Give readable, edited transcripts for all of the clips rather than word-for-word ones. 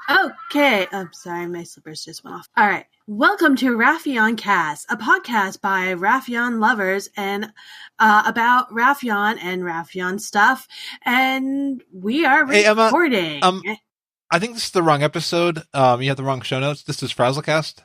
Okay, I'm sorry, my slippers just went off. All right, welcome to Wrathion-cast, a podcast by Wrathion lovers and about Wrathion and Wrathion stuff. And we are recording. Emma, I think this is the wrong episode. You have the wrong show notes. This is FrazlCast.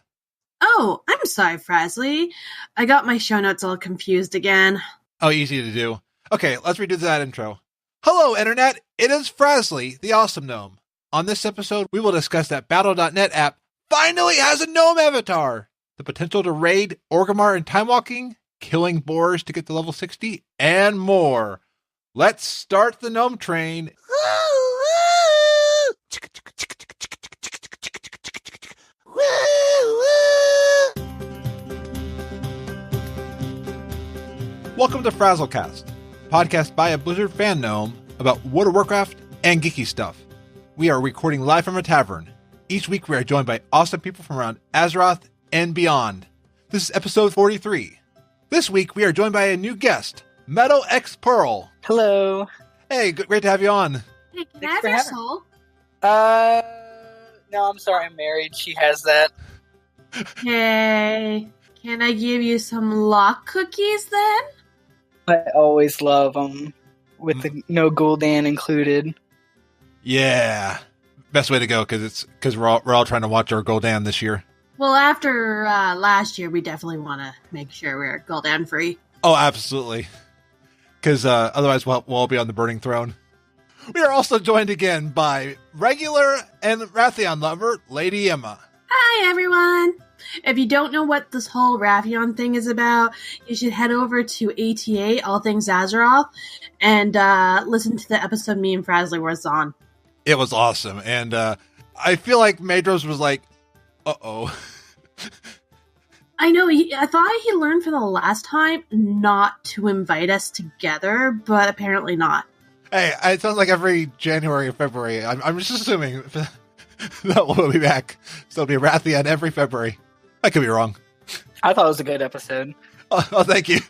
Oh, I'm sorry, Frasley. I got my show notes all confused again. Oh, easy to do. Okay, let's redo that intro. Hello, Internet. It is Frasley, the awesome gnome. On this episode, we will discuss that Battle.net app finally has a gnome avatar, the potential to raid Orgrimmar Timewalking, killing boars to get to level 60, and more. Let's start the gnome train. Welcome to FrazlCast, a podcast by a Blizzard fan gnome about World of Warcraft and geeky stuff. We are recording live from a tavern. Each week we are joined by awesome people from around Azeroth and beyond. This is episode 43. This week we are joined by a new guest, MetalXperl. Hello. Hey, great to have you on. Hey, can I have your soul? No, I'm sorry, I'm married. She has that. Hey, can I give you some lock cookies then? I always love them, with the no Gul'dan included. Yeah, best way to go because we're all trying to watch our Gul'dan this year. Well, after last year, we definitely want to make sure we're Gul'dan free. Oh, absolutely. Because otherwise we'll all be on the burning throne. We are also joined again by regular and Wrathion lover, Lady Emma. Hi, everyone. If you don't know what this whole Wrathion thing is about, you should head over to ATA, All Things Azeroth, and listen to the episode me and Frasley was on. It was awesome, and I feel like Madros was like, uh-oh. I know, I thought he learned for the last time not to invite us together, but apparently not. Hey, it sounds like every January or February. I'm just assuming that we'll be back. So it'll be Wrathion every February. I could be wrong. I thought it was a good episode. Oh, thank you.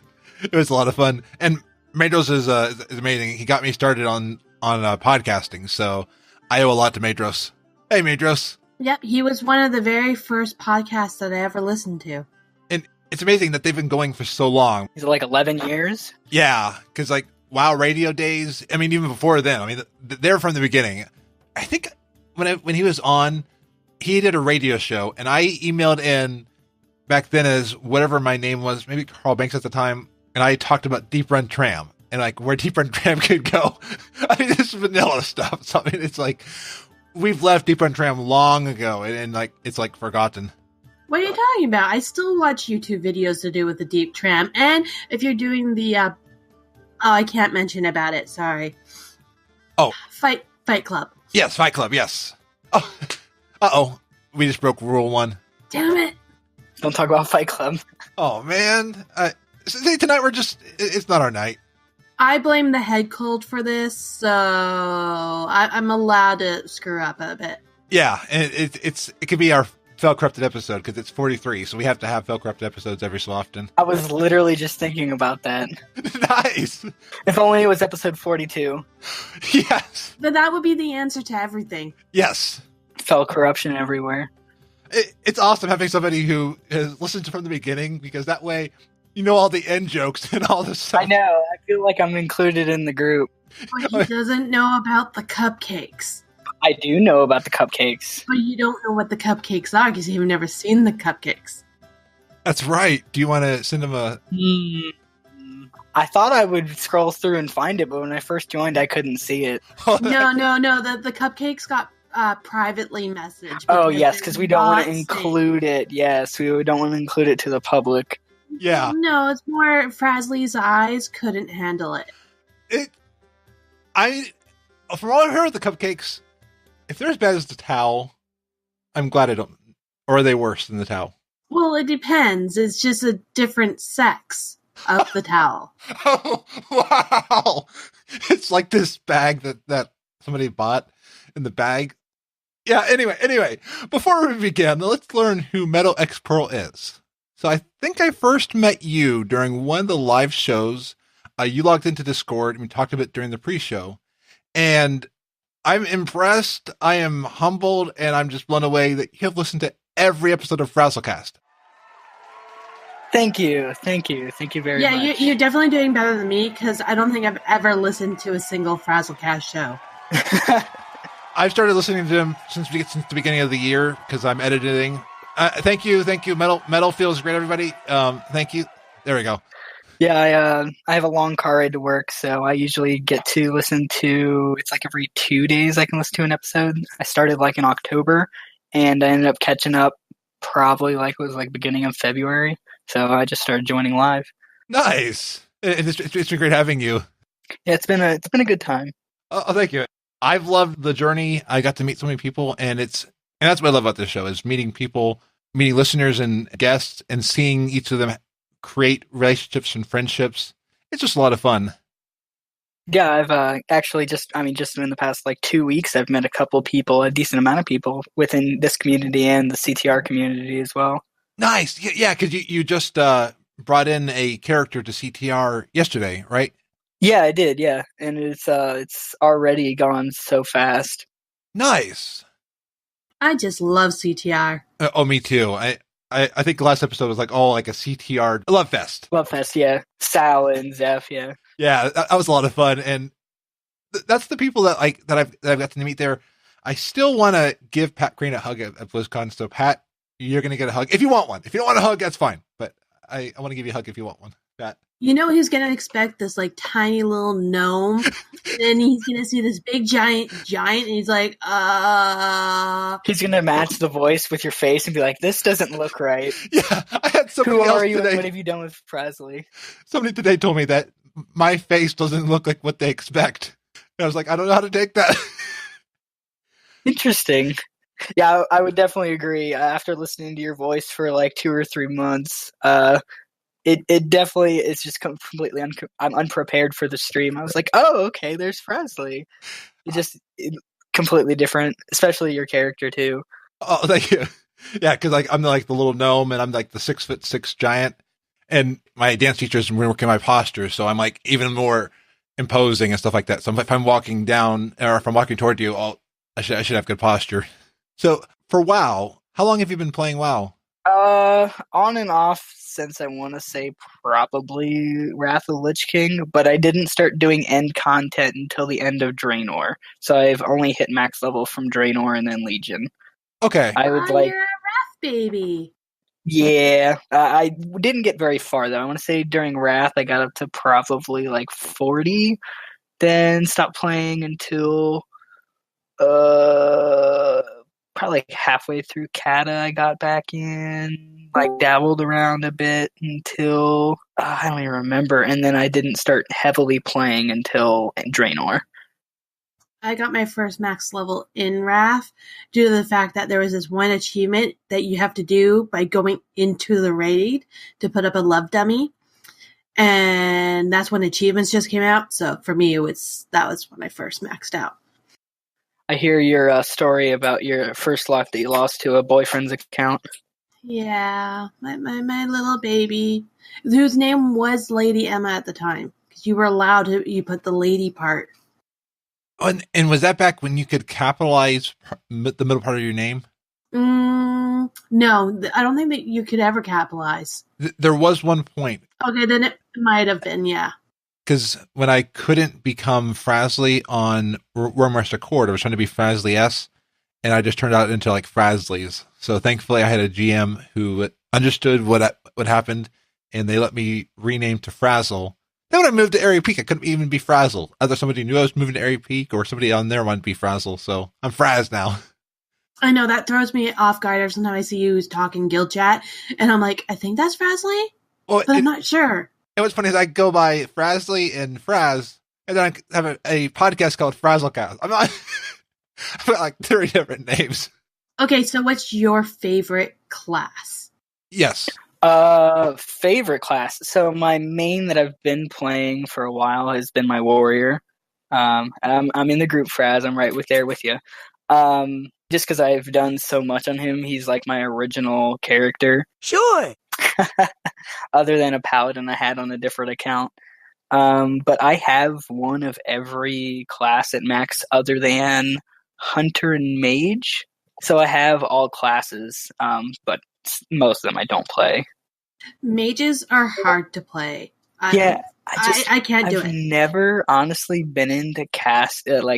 It was a lot of fun. And Madros is amazing. He got me started on podcasting, so I owe a lot to Madros. Hey, Madros. Yep, he was one of the very first podcasts that I ever listened to. And it's amazing that they've been going for so long. Is it like 11 years? Yeah, because like WoW radio days, I mean, even before then, I mean, they're from the beginning. I think when he was on, he did a radio show, and I emailed in back then as whatever my name was, maybe Carl Banks at the time, and I talked about Deep Run Tram. And like where Deep Run Tram could go. I mean, this is vanilla stuff. So I mean, it's like we've left Deep Run Tram long ago, and like it's like forgotten. What are you talking about? I still watch YouTube videos to do with the Deep Tram, and if you're doing the I can't mention about it. Sorry. Oh, Fight Club. Yes, Fight Club. Yes. Oh, we just broke rule 1. Damn it! Don't talk about Fight Club. Oh man, see, tonight it's not our night. I blame the head cold for this, so I'm allowed to screw up a bit. Yeah, and it could be our Fel-Corrupted episode because it's 43, so we have to have Fel-Corrupted episodes every so often. I was literally just thinking about that. Nice! If only it was episode 42. Yes! But that would be the answer to everything. Yes! Fel-Corruption everywhere. It's awesome having somebody who has listened from the beginning, because that way you know all the end jokes and all this stuff. I know. I feel like I'm included in the group. But he doesn't know about the cupcakes. I do know about the cupcakes. But you don't know what the cupcakes are because you've never seen the cupcakes. That's right. Do you want to send him a... I thought I would scroll through and find it, but when I first joined, I couldn't see it. No. The cupcakes got privately messaged. Oh, yes, because we don't want to include it. Yes, we don't want to include it to the public. Yeah. No, it's more Frasley's eyes couldn't handle it. From all I heard of the cupcakes, if they're as bad as the towel, I'm glad I don't. Or are they worse than the towel? Well, it depends. It's just a different sex of the towel. Oh, wow. It's like this bag that somebody bought in the bag. Yeah, anyway, before we begin, let's learn who MetalXperl is. So I think I first met you during one of the live shows. You logged into Discord and we talked a bit during the pre-show. And I'm impressed. I am humbled, and I'm just blown away that you have listened to every episode of FrazlCast. Thank you very much. Yeah, you're definitely doing better than me because I don't think I've ever listened to a single FrazlCast show. I've started listening to them since the beginning of the year because I'm editing. Thank you. Metal feels great, everybody. Thank you. There we go. Yeah, I have a long car ride to work, so I usually get to listen to, it's like every 2 days I can listen to an episode. I started like in October, and I ended up catching up probably like it was like beginning of February. So I just started joining live. Nice. It's been great having you. Yeah, it's been a good time. Oh, thank you. I've loved the journey. I got to meet so many people, and that's what I love about this show is meeting people, meeting listeners and guests, and seeing each of them create relationships and friendships. It's just a lot of fun. Yeah, I've actually just in the past like 2 weeks, I've met a decent amount of people within this community and the CTR community as well. Nice. Yeah, because you just brought in a character to CTR yesterday, right? Yeah, I did, yeah. And it's already gone so fast. Nice. I just love CTR. Me too. I think the last episode was like a CTR love fest. Love fest, yeah. Sal and Zeph, yeah. Yeah, that was a lot of fun, and that's the people that I've got to meet there. I still want to give Pat Crane a hug at BlizzCon. So Pat, you're going to get a hug if you want one. If you don't want a hug, that's fine. But I want to give you a hug if you want one, Pat. You know he's going to expect this like tiny little gnome, and then he's going to see this big giant, and he's like, He's going to match the voice with your face and be like, this doesn't look right. Yeah, I had somebody else Who are you today. and what have you done with Frasley? Somebody today told me that my face doesn't look like what they expect. And I was like, I don't know how to take that. Interesting. Yeah, I would definitely agree. After listening to your voice for like 2 or 3 months, it definitely is just completely I'm unprepared for the stream. I was like, oh, okay, there's Frasley. It's completely different, especially your character too. Oh, thank you. Yeah, because I'm the little gnome, and I'm like the 6'6" giant, and my dance teacher's working my posture, so I'm like even more imposing and stuff like that. So if I'm walking down or if I'm walking toward you, I should have good posture. So for WoW, how long have you been playing WoW? On and off since I want to say probably Wrath of the Lich King, but I didn't start doing end content until the end of Draenor. So I've only hit max level from Draenor and then Legion. Okay. I would you're a Wrath baby. Yeah, I didn't get very far though. I want to say during Wrath I got up to probably like 40, then stopped playing until probably like halfway through Kata I got back in, like dabbled around a bit until I don't even remember, and then I didn't start heavily playing until Draenor. I got my first max level in Wrath due to the fact that there was this one achievement that you have to do by going into the raid to put up a love dummy. And that's when achievements just came out. So for me, that was when I first maxed out. I hear your story about your first life that you lost to a boyfriend's account. Yeah, my little baby, whose name was Lady Emma at the time, because you were allowed to, you put the lady part. Oh, and was that back when you could capitalize the middle part of your name? No, I don't think that you could ever capitalize. There was one point. Okay, then it might have been, yeah. Because when I couldn't become Frasley on Wormmaster Court, I was trying to be Frasley S, and I just turned out into like Frasley's. So thankfully, I had a GM who understood what happened, and they let me rename to Frazzle. Then when I moved to Area Peak, I couldn't even be Frazzle. Either somebody knew I was moving to Area Peak, or somebody on there wanted to be Frazzle. So I'm Fraz now. I know, that throws me off guard every time I see you talking guild chat, and I'm like, I think that's Frasley, but I'm not sure. And what's funny is I go by Frasley and Fraz, and then I have a podcast called FrazlCast. I've got like 30 different names. Okay, so what's your favorite class? Yes. Favorite class. So my main that I've been playing for a while has been my warrior. I'm in the group Fraz. I'm right there with you. Just because I've done so much on him, he's like my original character. Sure. Other than a paladin I had on a different account. But I have one of every class at max other than Hunter and Mage. So I have all classes, but most of them I don't play. Mages are hard to play. Yeah, I can't do I've it. never honestly been into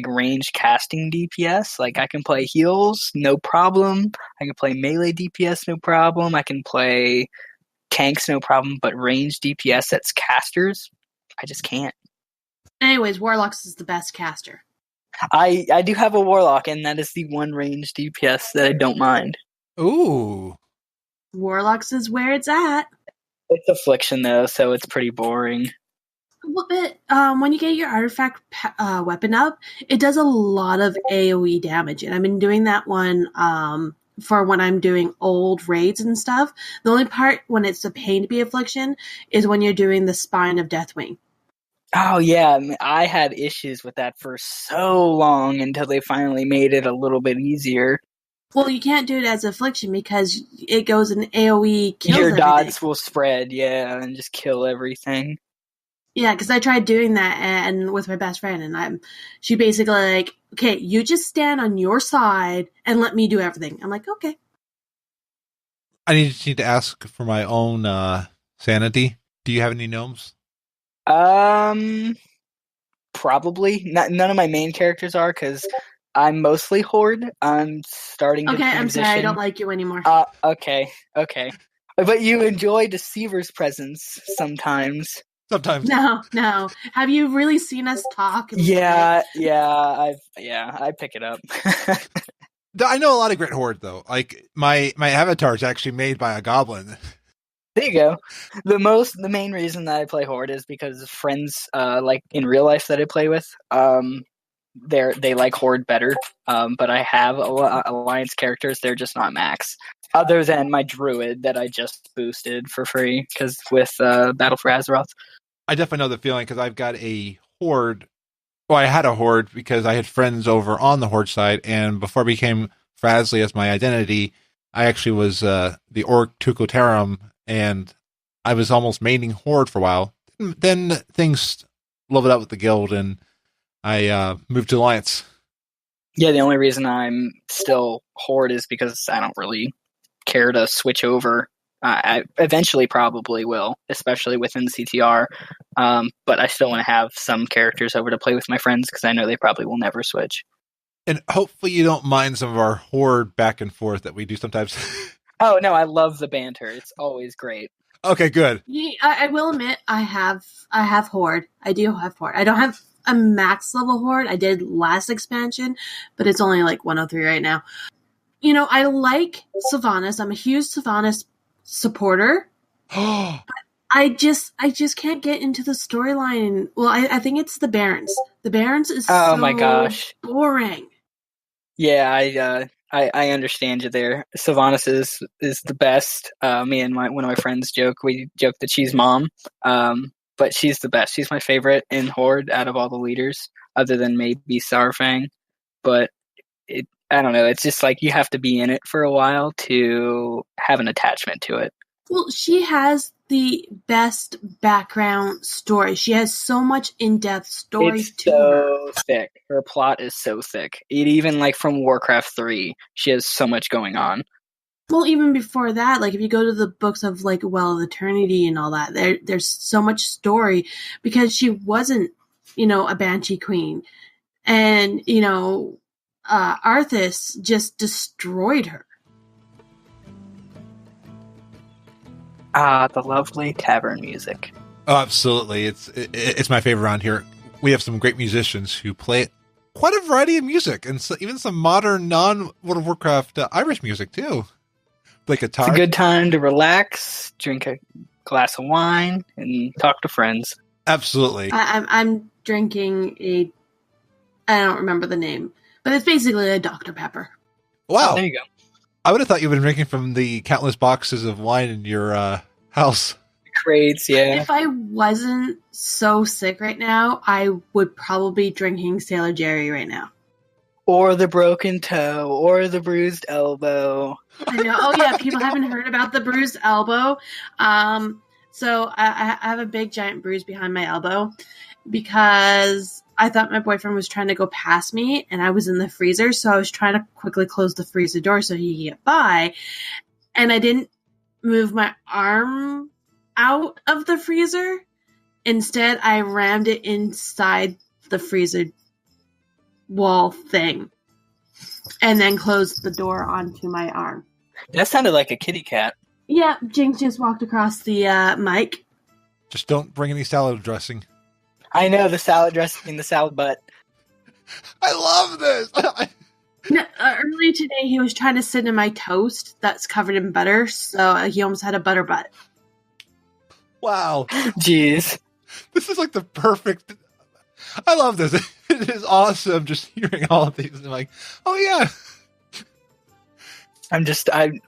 range casting DPS. Like I can play heals, no problem. I can play melee DPS, no problem. I can play tanks, no problem. But range DPS that's casters, I just can't. Anyways, Warlocks is the best caster. I do have a Warlock, and that is the one range DPS that I don't mind. Ooh. Warlocks is where it's at. It's Affliction, though, so it's pretty boring. But when you get your artifact weapon up, it does a lot of AoE damage. And I've been doing that one for when I'm doing old raids and stuff. The only part when it's a pain to be Affliction is when you're doing the Spine of Deathwing. Oh, yeah. I had issues with that for so long until they finally made it a little bit easier. Well, you can't do it as Affliction because it goes in AoE, kills your everything. dots will spread, yeah, and just kill everything. Yeah, because I tried doing that and with my best friend, and she basically like, okay, you just stand on your side and let me do everything. I'm like, okay. I need to ask for my own sanity. Do you have any gnomes? Probably. None of my main characters are, because I'm mostly Horde. I'm starting to transition. I'm sorry, I don't like you anymore. Okay. But you enjoy Deceiver's presence sometimes. Sometimes. No. Have you really seen us talk? Yeah, I pick it up. I know a lot of great Horde, though. Like, my avatar is actually made by a goblin. There you go. The main reason that I play Horde is because friends, like in real life that I play with, they like Horde better. But I have Alliance characters, they're just not max. Other than my Druid that I just boosted for free, because with Battle for Azeroth. I definitely know the feeling, because I've got a Horde. Well, I had a Horde because I had friends over on the Horde side, and before I became Frazly as my identity, I actually was the Orc Tucotarum, and I was almost maining Horde for a while. Then things leveled out with the guild, and I moved to Alliance. Yeah, the only reason I'm still Horde is because I don't really care to switch over. I eventually probably will, especially within CTR. But I still want to have some characters over to play with my friends, because I know they probably will never switch. And hopefully you don't mind some of our Horde back and forth that we do sometimes. Oh, no, I love the banter. It's always great. Okay, good. Yeah, I will admit I have Horde. I do have Horde. I don't have a max level Horde. I did last expansion, but it's only like 103 right now. You know, I like Sylvanas. I'm a huge Sylvanas supporter. I just can't get into the storyline. Well, I think it's the Barons. The Barons is so my gosh, boring. Yeah, I understand you there. Sylvanas is the best. Me and one of my friends we joke that she's mom. But she's the best. She's my favorite in Horde out of all the leaders, other than maybe Saurfang. But I don't know. It's just like you have to be in it for a while to have an attachment to it. Well, she has the best background story. She has so much in-depth story to her. It's so thick. Her plot is so thick. Even like from Warcraft 3, she has so much going on. Well, even before that, like if you go to the books of like Well of Eternity and all that, there's so much story, because she wasn't, a Banshee Queen. And, Arthas just destroyed her. The lovely tavern music. Oh, absolutely. It's my favorite around here. We have some great musicians who play quite a variety of music, and even some modern non-World of Warcraft Irish music, too. Like guitar. It's a good time to relax, drink a glass of wine, and talk to friends. Absolutely. I'm drinking I don't remember the name, but it's basically a Dr. Pepper. Wow. Oh, there you go. I would have thought you would have been drinking from the countless boxes of wine in your house. Crates, yeah. If I wasn't so sick right now, I would probably be drinking Sailor Jerry right now. Or the broken toe, or the bruised elbow. I know. Oh, yeah, people haven't heard about the bruised elbow. So I have a big giant bruise behind my elbow because I thought my boyfriend was trying to go past me and I was in the freezer. So I was trying to quickly close the freezer door so he could get by. And I didn't move my arm out of the freezer. Instead, I rammed it inside the freezer wall thing and then closed the door onto my arm. That sounded like a kitty cat. Yeah, Jinx just walked across the mic. Just don't bring any salad dressing. I know, the salad dressing, the salad butt. I love this! Earlier today, he was trying to sit in my toast that's covered in butter, so he almost had a butter butt. Wow. Jeez. This is like the perfect... I love this. It is awesome just hearing all of these. I'm like, oh yeah.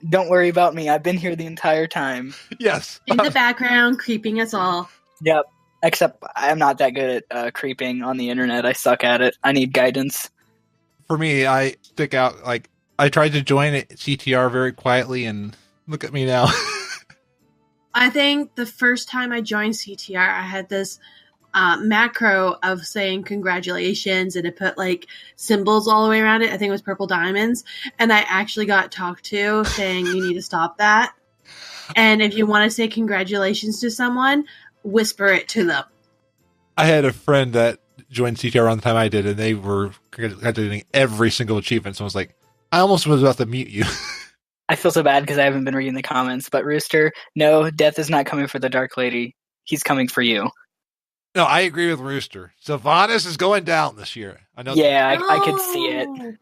Don't worry about me. I've been here the entire time. Yes. In the background, creeping us all. Yep. Except I'm not that good at creeping on the internet. I suck at it. I need guidance. For me, I stick out, like, I tried to join it CTR very quietly, and look at me now. I think the first time I joined CTR, I had this macro of saying congratulations, and it put like symbols all the way around it. I think it was purple diamonds, and I actually got talked to saying you need to stop that. And if you want to say congratulations to someone, whisper it to them. I had a friend that joined CTR around the time I did, and they were congratulating every single achievement. So I was like, I almost was about to mute you. I feel so bad because I haven't been reading the comments. But Rooster, no, Death is not coming for the Dark Lady. He's coming for you. No, I agree with Rooster. Sylvanas is going down this year. I know. Yeah, I could see it.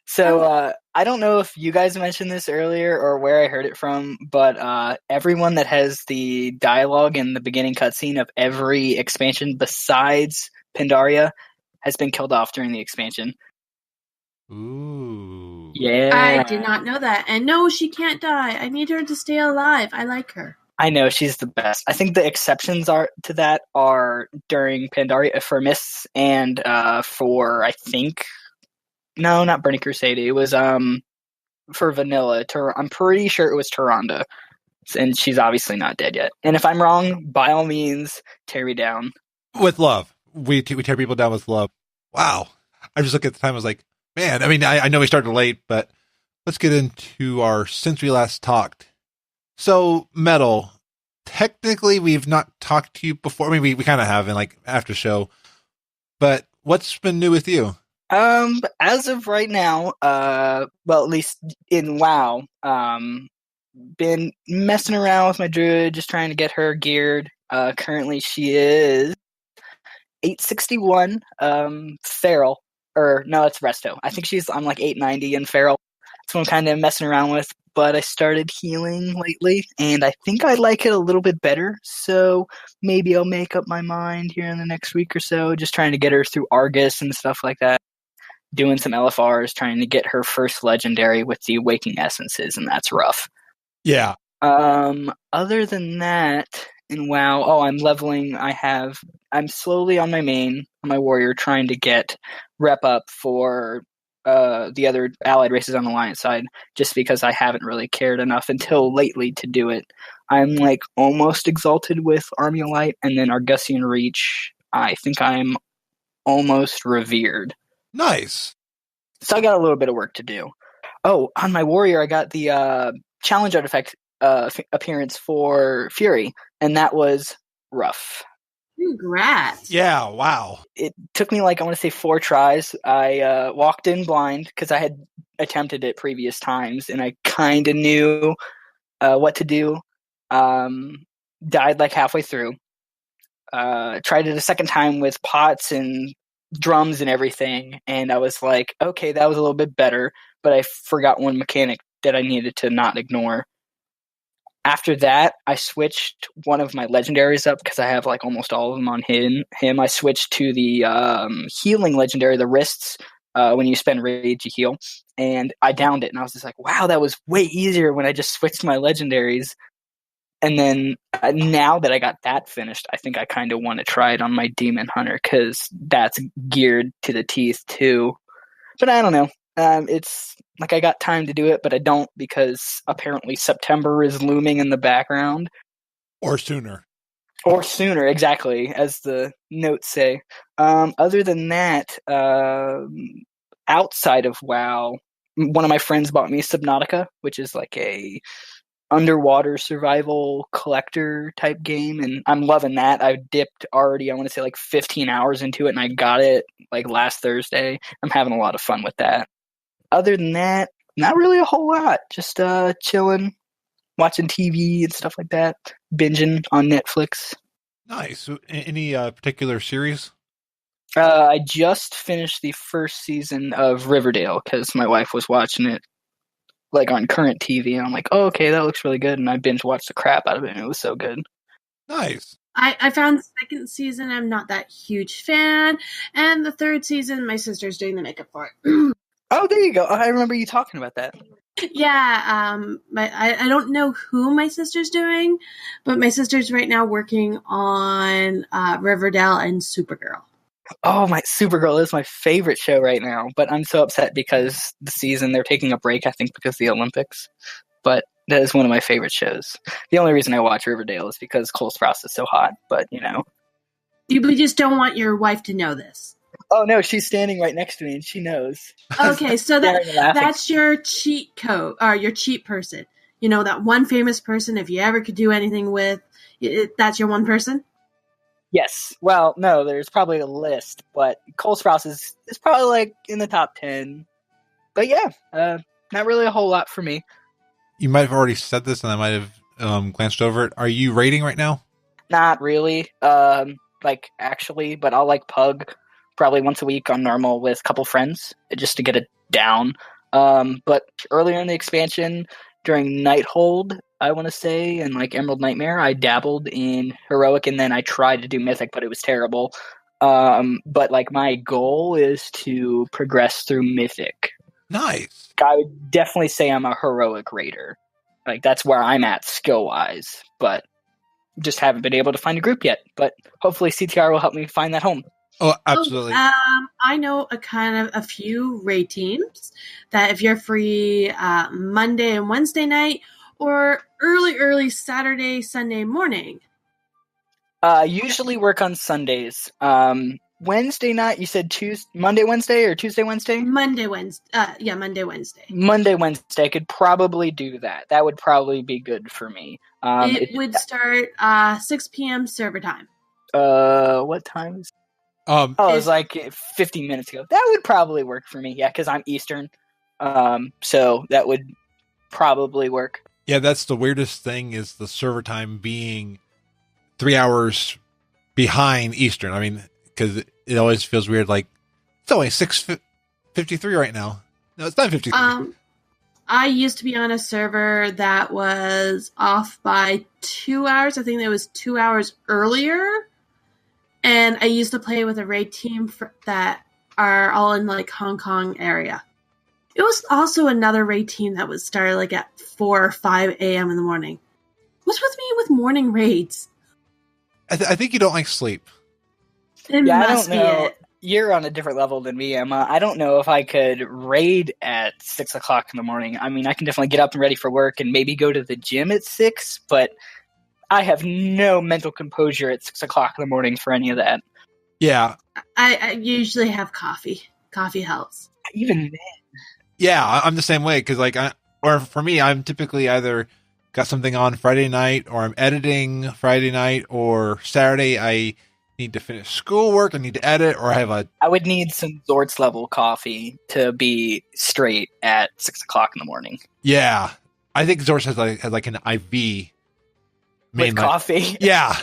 So I don't know if you guys mentioned this earlier or where I heard it from, but everyone that has the dialogue in the beginning cutscene of every expansion besides Pandaria has been killed off during the expansion. Ooh. Yeah. I did not know that. And no, she can't die. I need her to stay alive. I like her. I know, she's the best. I think the exceptions to that are during Pandaria for Mists and for, I think... No, not Burning Crusade. It was for Vanilla. I'm pretty sure it was Tyrande. And she's obviously not dead yet. And if I'm wrong, by all means, tear me down. With love. We tear people down with love. Wow. I just look at the time, I was like, man, I mean, I know we started late, but let's get into our since we last talked. So, Metal, technically we've not talked to you before. I mean, we kind of have in like after show, but what's been new with you? As of right now, well, at least in WoW, been messing around with my druid, just trying to get her geared. Currently she is 861, feral, or no, it's resto. I think I'm like 890 in feral. That's what I'm kind of messing around with, but I started healing lately, and I think I like it a little bit better, so maybe I'll make up my mind here in the next week or so, just trying to get her through Argus and stuff like that. Doing some LFRs, trying to get her first legendary with the Waking Essences, and that's rough. Yeah. Other than that, in WoW, I'm leveling. I'm slowly on my main, on my warrior, trying to get rep up for the other allied races on the Alliance side, just because I haven't really cared enough until lately to do it. I'm like almost exalted with Army Light, and then Argusian Reach, I think I'm almost revered. Nice. So I got a little bit of work to do. Oh, on my warrior, I got the challenge artifact appearance for Fury, and that was rough. Congrats. Yeah, wow. It took me like, I want to say 4 tries. I walked in blind because I had attempted it previous times, and I kind of knew what to do. Died like halfway through. Tried it a second time with pots and drums and everything, and I was like, okay, that was a little bit better, but I forgot one mechanic that I needed to not ignore. After that, I switched one of my legendaries up because I have like almost all of them on him. I switched to the healing legendary, the wrists. When you spend rage, you heal, and I downed it, and I was just like, wow, that was way easier when I just switched my legendaries. And then now that I got that finished, I think I kind of want to try it on my Demon Hunter because that's geared to the teeth too. But I don't know. It's like I got time to do it, but I don't because apparently September is looming in the background. Or sooner. Or sooner, exactly, as the notes say. Other than that, outside of WoW, one of my friends bought me Subnautica, which is like a underwater survival collector type game, and I'm loving that. I've dipped already, I want to say like 15 hours into it, and I got it like last Thursday. I'm having a lot of fun with that. Other than that, not really a whole lot. Just chilling, watching TV and stuff like that, binging on Netflix. Nice. So, any particular series? I just finished the first season of Riverdale because my wife was watching it like on current TV, and I'm like, oh, okay, that looks really good, and I binge watched the crap out of it, and it was so good. Nice. I found the second season, I'm not that huge fan, and the third season, my sister's doing the makeup for it. Oh, there you go. I remember you talking about that. Yeah, I don't know who my sister's doing, but my sister's right now working on Riverdale and Supergirl. Oh, my Supergirl is my favorite show right now, but I'm so upset because the season, they're taking a break, I think, because of the Olympics. But that is one of my favorite shows. The only reason I watch Riverdale is because Cole Sprouse is so hot, but, you know. You just don't want your wife to know this. Oh, no, she's standing right next to me, and she knows. Okay, so that's your cheat code, or your cheat person. You know, that one famous person, if you ever could do anything with, that's your one person? Yes. Well, no, there's probably a list, but Cole Sprouse is probably like in the top 10. But yeah, not really a whole lot for me. You might have already said this, and I might have glanced over it. Are you raiding right now? Not really. Actually, but I'll like pug probably once a week on normal with a couple friends just to get it down. But earlier in the expansion, during Nighthold, I want to say, and like Emerald Nightmare, I dabbled in Heroic, and then I tried to do Mythic, but it was terrible. But like my goal is to progress through Mythic. Nice. I would definitely say I'm a Heroic raider. Like that's where I'm at skill-wise, but just haven't been able to find a group yet. But hopefully CTR will help me find that home. Oh, absolutely. I know a few raid teams that if you're free Monday and Wednesday night, or early Saturday, Sunday morning. Usually work on Sundays. Wednesday night, you said Monday, Wednesday, or Tuesday, Wednesday? Monday, Wednesday. Monday, Wednesday. Monday, Wednesday. I could probably do that. That would probably be good for me. It would start 6 p.m. server time. What time is it? It was like 15 minutes ago. That would probably work for me. Yeah, because I'm Eastern. So that would probably work. Yeah, that's the weirdest thing is the server time being 3 hours behind Eastern. I mean, because it always feels weird. Like it's only 6:53 right now. No, it's 9:53. I used to be on a server that was off by 2 hours. I think it was 2 hours earlier. And I used to play with a raid team that are all in like Hong Kong area. It was also another raid team that was started like at 4 or 5 a.m. in the morning. What's with me with morning raids? I think you don't like sleep. I don't know. You're on a different level than me, Emma. I don't know if I could raid at 6 o'clock in the morning. I mean, I can definitely get up and ready for work and maybe go to the gym at 6, but I have no mental composure at 6 o'clock in the morning for any of that. Yeah. I usually have coffee. Coffee helps. Even then. Yeah, I'm the same way because or for me, I'm typically either got something on Friday night or I'm editing Friday night or Saturday. I need to finish schoolwork. I need to edit or I would need some Zort's level coffee to be straight at 6 o'clock in the morning. Yeah. I think Zort's has like an IV with coffee. Yeah.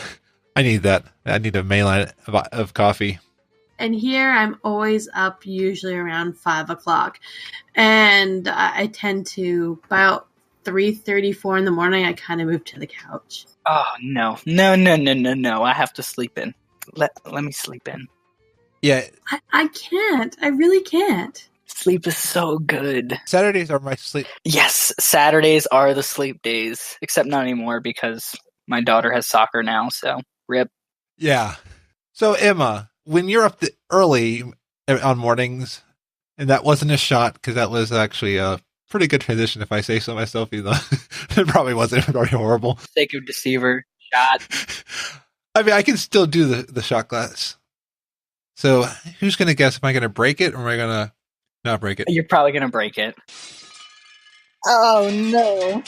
I need that. I need a mainline of coffee. And here I'm always up usually around 5 o'clock. And I tend to, about 3:34 in the morning, I kind of move to the couch. Oh, no. No. I have to sleep in. Let me sleep in. Yeah. I can't. I really can't. Sleep is so good. Saturdays are my sleep. Yes, Saturdays are the sleep days. Except not anymore because my daughter has soccer now, so rip. Yeah. So, Emma, when you're up early on mornings, and that wasn't a shot because that was actually a pretty good transition if I say so myself, even though it probably wasn't. It was already horrible. Sake of deceiver, shot. I mean, I can still do the shot glass. So who's going to guess? Am I going to break it or am I going to not break it? You're probably going to break it. Oh, no.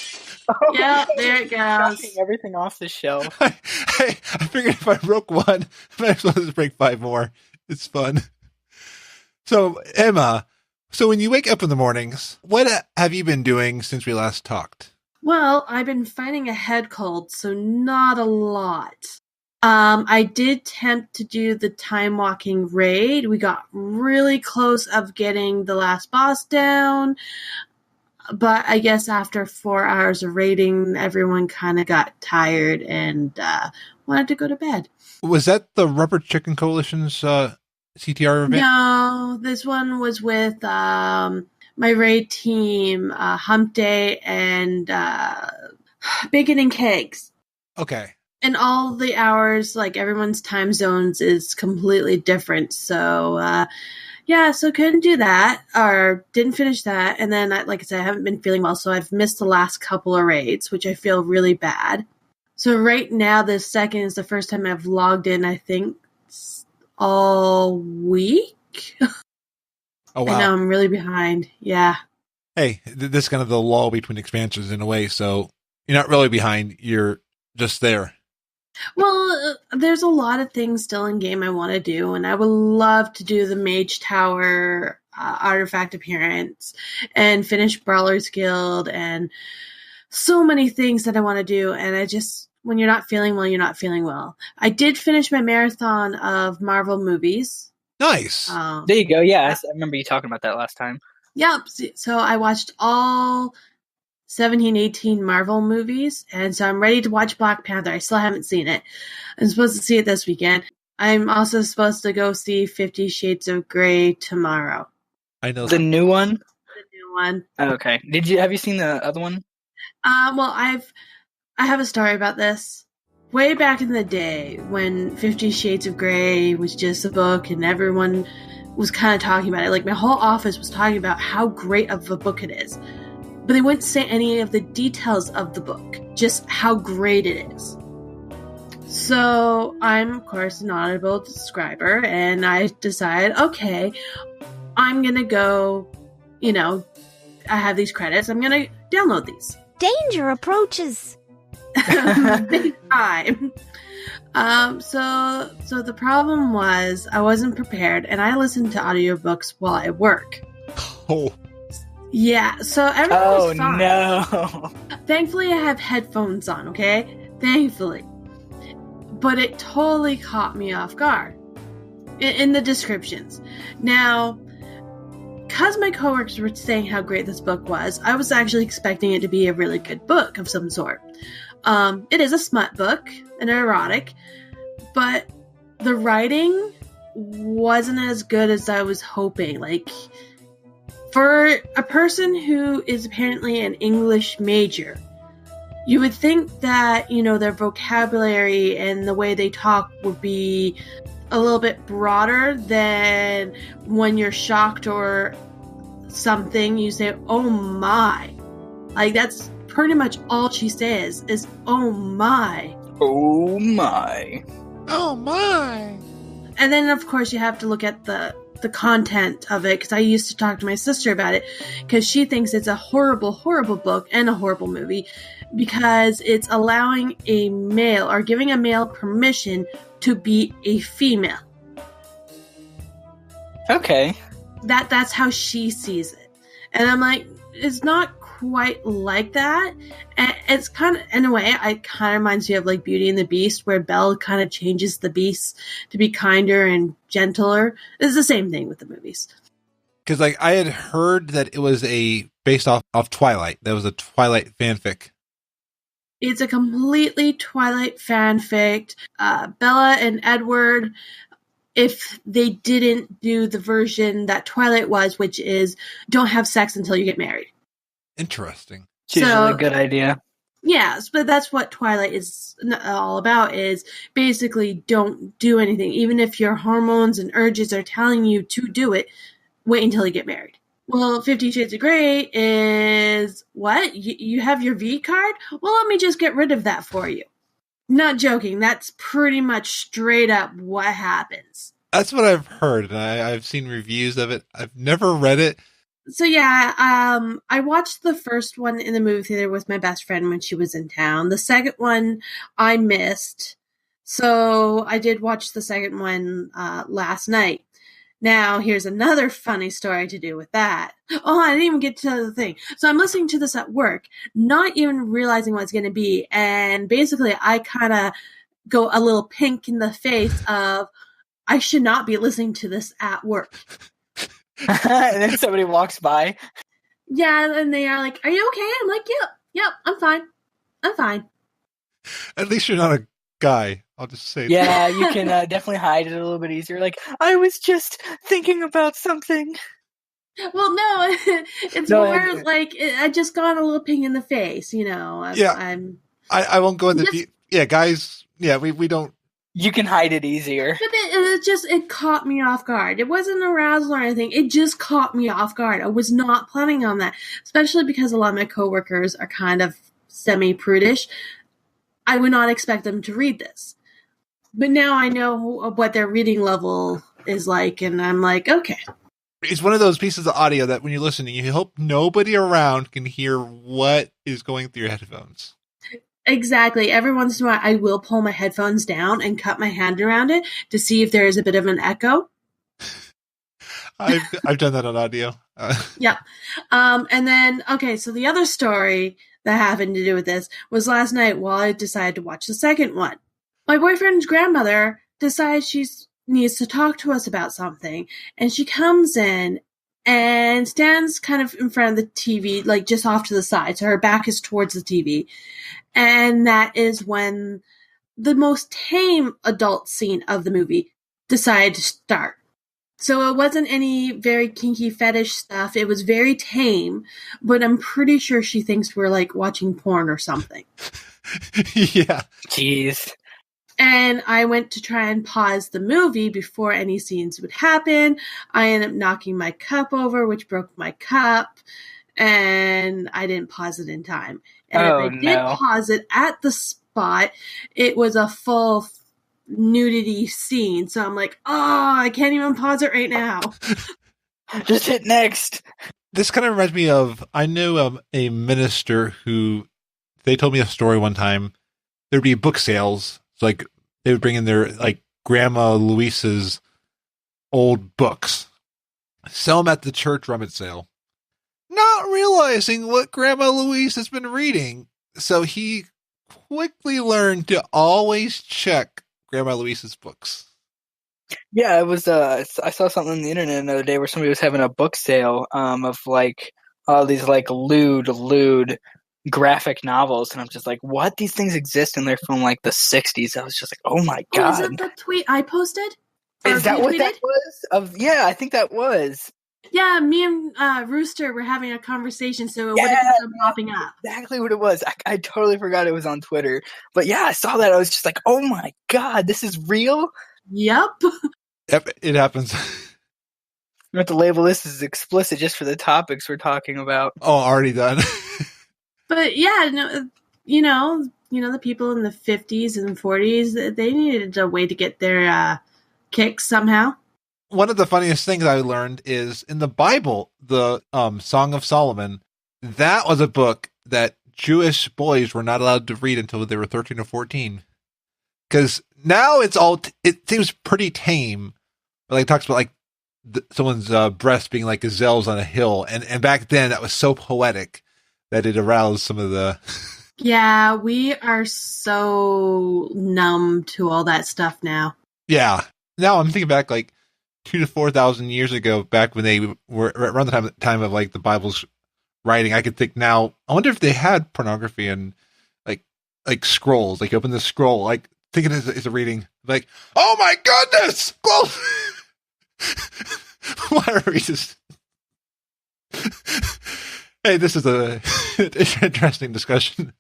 Yeah, there it goes. Knocking everything off the shelf. I figured if I broke one, I might as well just break 5 more. It's fun. So, Emma, so when you wake up in the mornings, what have you been doing since we last talked? Well, I've been fighting a head cold, so not a lot. I did attempt to do the Timewalking raid. We got really close of getting the last boss down, but I guess after 4 hours of raiding, everyone kind of got tired and wanted to go to bed. Was that the Rubber Chicken Coalition's CTR event? No, this one was with my raid team, Hump Day and Bacon and Kegs. Okay. And all the hours, like everyone's time zones is completely different. So, so couldn't do that or didn't finish that. And then, like I said, I haven't been feeling well. So I've missed the last couple of raids, which I feel really bad. So right now, this second is the first time I've logged in, I think, all week. Oh, wow. And I'm really behind. Yeah. Hey, this is kind of the lull between expansions in a way. So you're not really behind. You're just there. Well, there's a lot of things still in game I want to do, and I would love to do the Mage Tower artifact appearance and finish Brawlers Guild and so many things that I want to do. And I just, when you're not feeling well, you're not feeling well. I did finish my marathon of Marvel movies. Nice. There you go. Yeah, I remember you talking about that last time. Yep. So I watched all 17, 18 Marvel movies, and so I'm ready to watch Black Panther. I still haven't seen it. I'm supposed to see it this weekend. I'm also supposed to go see 50 Shades of Grey tomorrow. I know the new one. The new one. Okay. Have you seen the other one? Well, I have a story about this. Way back in the day, when 50 Shades of Grey was just a book, and everyone was kind of talking about it. Like, my whole office was talking about how great of a book it is. But they wouldn't say any of the details of the book, just how great it is. So I'm, of course, an audible subscriber, and I decided, okay, I'm going to go, I have these credits, I'm going to download these. Danger approaches. Big time. So the problem was I wasn't prepared, and I listened to audiobooks while I work. Oh. Yeah, so everything was fine. No. Thankfully, I have headphones on, okay? Thankfully. But it totally caught me off guard in the descriptions. Now, because my coworkers were saying how great this book was, I was actually expecting it to be a really good book of some sort. It is a smut book, an erotic, but the writing wasn't as good as I was hoping. Like, for a person who is apparently an English major, you would think that, their vocabulary and the way they talk would be a little bit broader than when you're shocked or something, you say, oh my. Like, that's pretty much all she says is, oh my. Oh my. Oh my. And then, of course, you have to look at the content of it, because I used to talk to my sister about it, because she thinks it's a horrible, horrible book and a horrible movie, because it's allowing a male, or giving a male permission to be a female. Okay. That's how she sees it. And I'm like, it's not quite like that. And it's kind of, in a way, it kind of reminds me of like Beauty and the Beast, where Belle kind of changes the beast to be kinder and gentler. It's the same thing with the movies. Because I had heard that it was based off Twilight. That was a Twilight fanfic. It's a completely Twilight fanfic. Bella and Edward, if they didn't do the version that Twilight was, which is don't have sex until you get married. Interesting. It's usually a good idea. Yes, but that's what Twilight is all about, is basically don't do anything. Even if your hormones and urges are telling you to do it, wait until you get married. Well, 50 Shades of Grey is, what? You have your V card? Well, let me just get rid of that for you. Not joking. That's pretty much straight up what happens. That's what I've heard, and I've seen reviews of it. I've never read it. So yeah, I watched the first one in the movie theater with my best friend when she was in town. The second one I missed, so I did watch the second one last night. Now, here's another funny story to do with that. Oh, I didn't even get to the thing. So I'm listening to this at work, not even realizing what it's going to be, and basically I kind of go a little pink in the face of, I should not be listening to this at work. And then somebody walks by. Yeah, and they are like, "Are you okay?" I'm like, "Yep, I'm fine." At least you're not a guy. I'll just say Yeah, you can definitely hide it a little bit easier. Like, I was just thinking about something. Well, no, it's No, more like I just got a little ping in the face, you know. I won't go into yeah, guys. Yeah, we don't. You can hide it easier. But it caught me off guard. It wasn't arousal or anything. It just caught me off guard. I was not planning on that, especially because a lot of my coworkers are kind of semi-prudish. I would not expect them to read this. But now I know what their reading level is like, and I'm like, okay. It's one of those pieces of audio that when you're listening, you hope nobody around can hear what is going through your headphones. Exactly. Every once in a while, I will pull my headphones down and cut my hand around it to see if there is a bit of an echo. I've done that on audio. Yeah. And then, okay, so the other story that happened to do with this was last night while I decided to watch the second one. My boyfriend's grandmother decides she needs to talk to us about something, and she comes in and stands kind of in front of the TV, like just off to the side, so her back is towards the TV. And that is when the most tame adult scene of the movie decided to start. So it wasn't any very kinky fetish stuff. It was very tame, but I'm pretty sure she thinks we're like watching porn or something. Yeah. Jeez. And I went to try and pause the movie before any scenes would happen. I ended up knocking my cup over, which broke my cup, and I didn't pause it in time. And if I did pause it at the spot, it was a full nudity scene. So I'm like, oh, I can't even pause it right now. Just hit next. This kind of reminds me of, I knew a minister who, they told me a story one time. There'd be book sales. So like they would bring in their like Grandma Louisa's old books, sell them at the church rummage sale, not realizing what Grandma Louise has been reading. So he quickly learned to always check Grandma Louise's books. Yeah, it was. I saw something on the internet another day where somebody was having a book sale of like all these like lewd graphic novels, and I'm just like, what? These things exist, and they're from like the 60s. I was just like, oh my god! Is it the tweet I posted? Is that what that was? Yeah, I think that was. Yeah, me and Rooster were having a conversation, so it would have been popping up. Exactly what it was. I totally forgot it was on Twitter. But yeah, I saw that. I was just like, oh my god, this is real? Yep. Yep, it happens. You have to label this as explicit just for the topics we're talking about. Oh, already done. But yeah, no, you know, the people in the 50s and 40s, they needed a way to get their kicks somehow. One of the funniest things I learned is in the Bible, the Song of Solomon, that was a book that Jewish boys were not allowed to read until they were 13 or 14. Because now it seems pretty tame. Like it talks about like someone's breast being like gazelles on a hill. And back then that was so poetic that it aroused some of the... Yeah, we are so numb to all that stuff now. Yeah. Now I'm thinking back like 2,000 to 4,000 years ago, back when they were around the time of like the Bible's writing. I could think now, I wonder if they had pornography and like scrolls, like open the scroll, like thinking it's a reading, like, oh my goodness! Well, why are we just... Hey, this is an interesting discussion.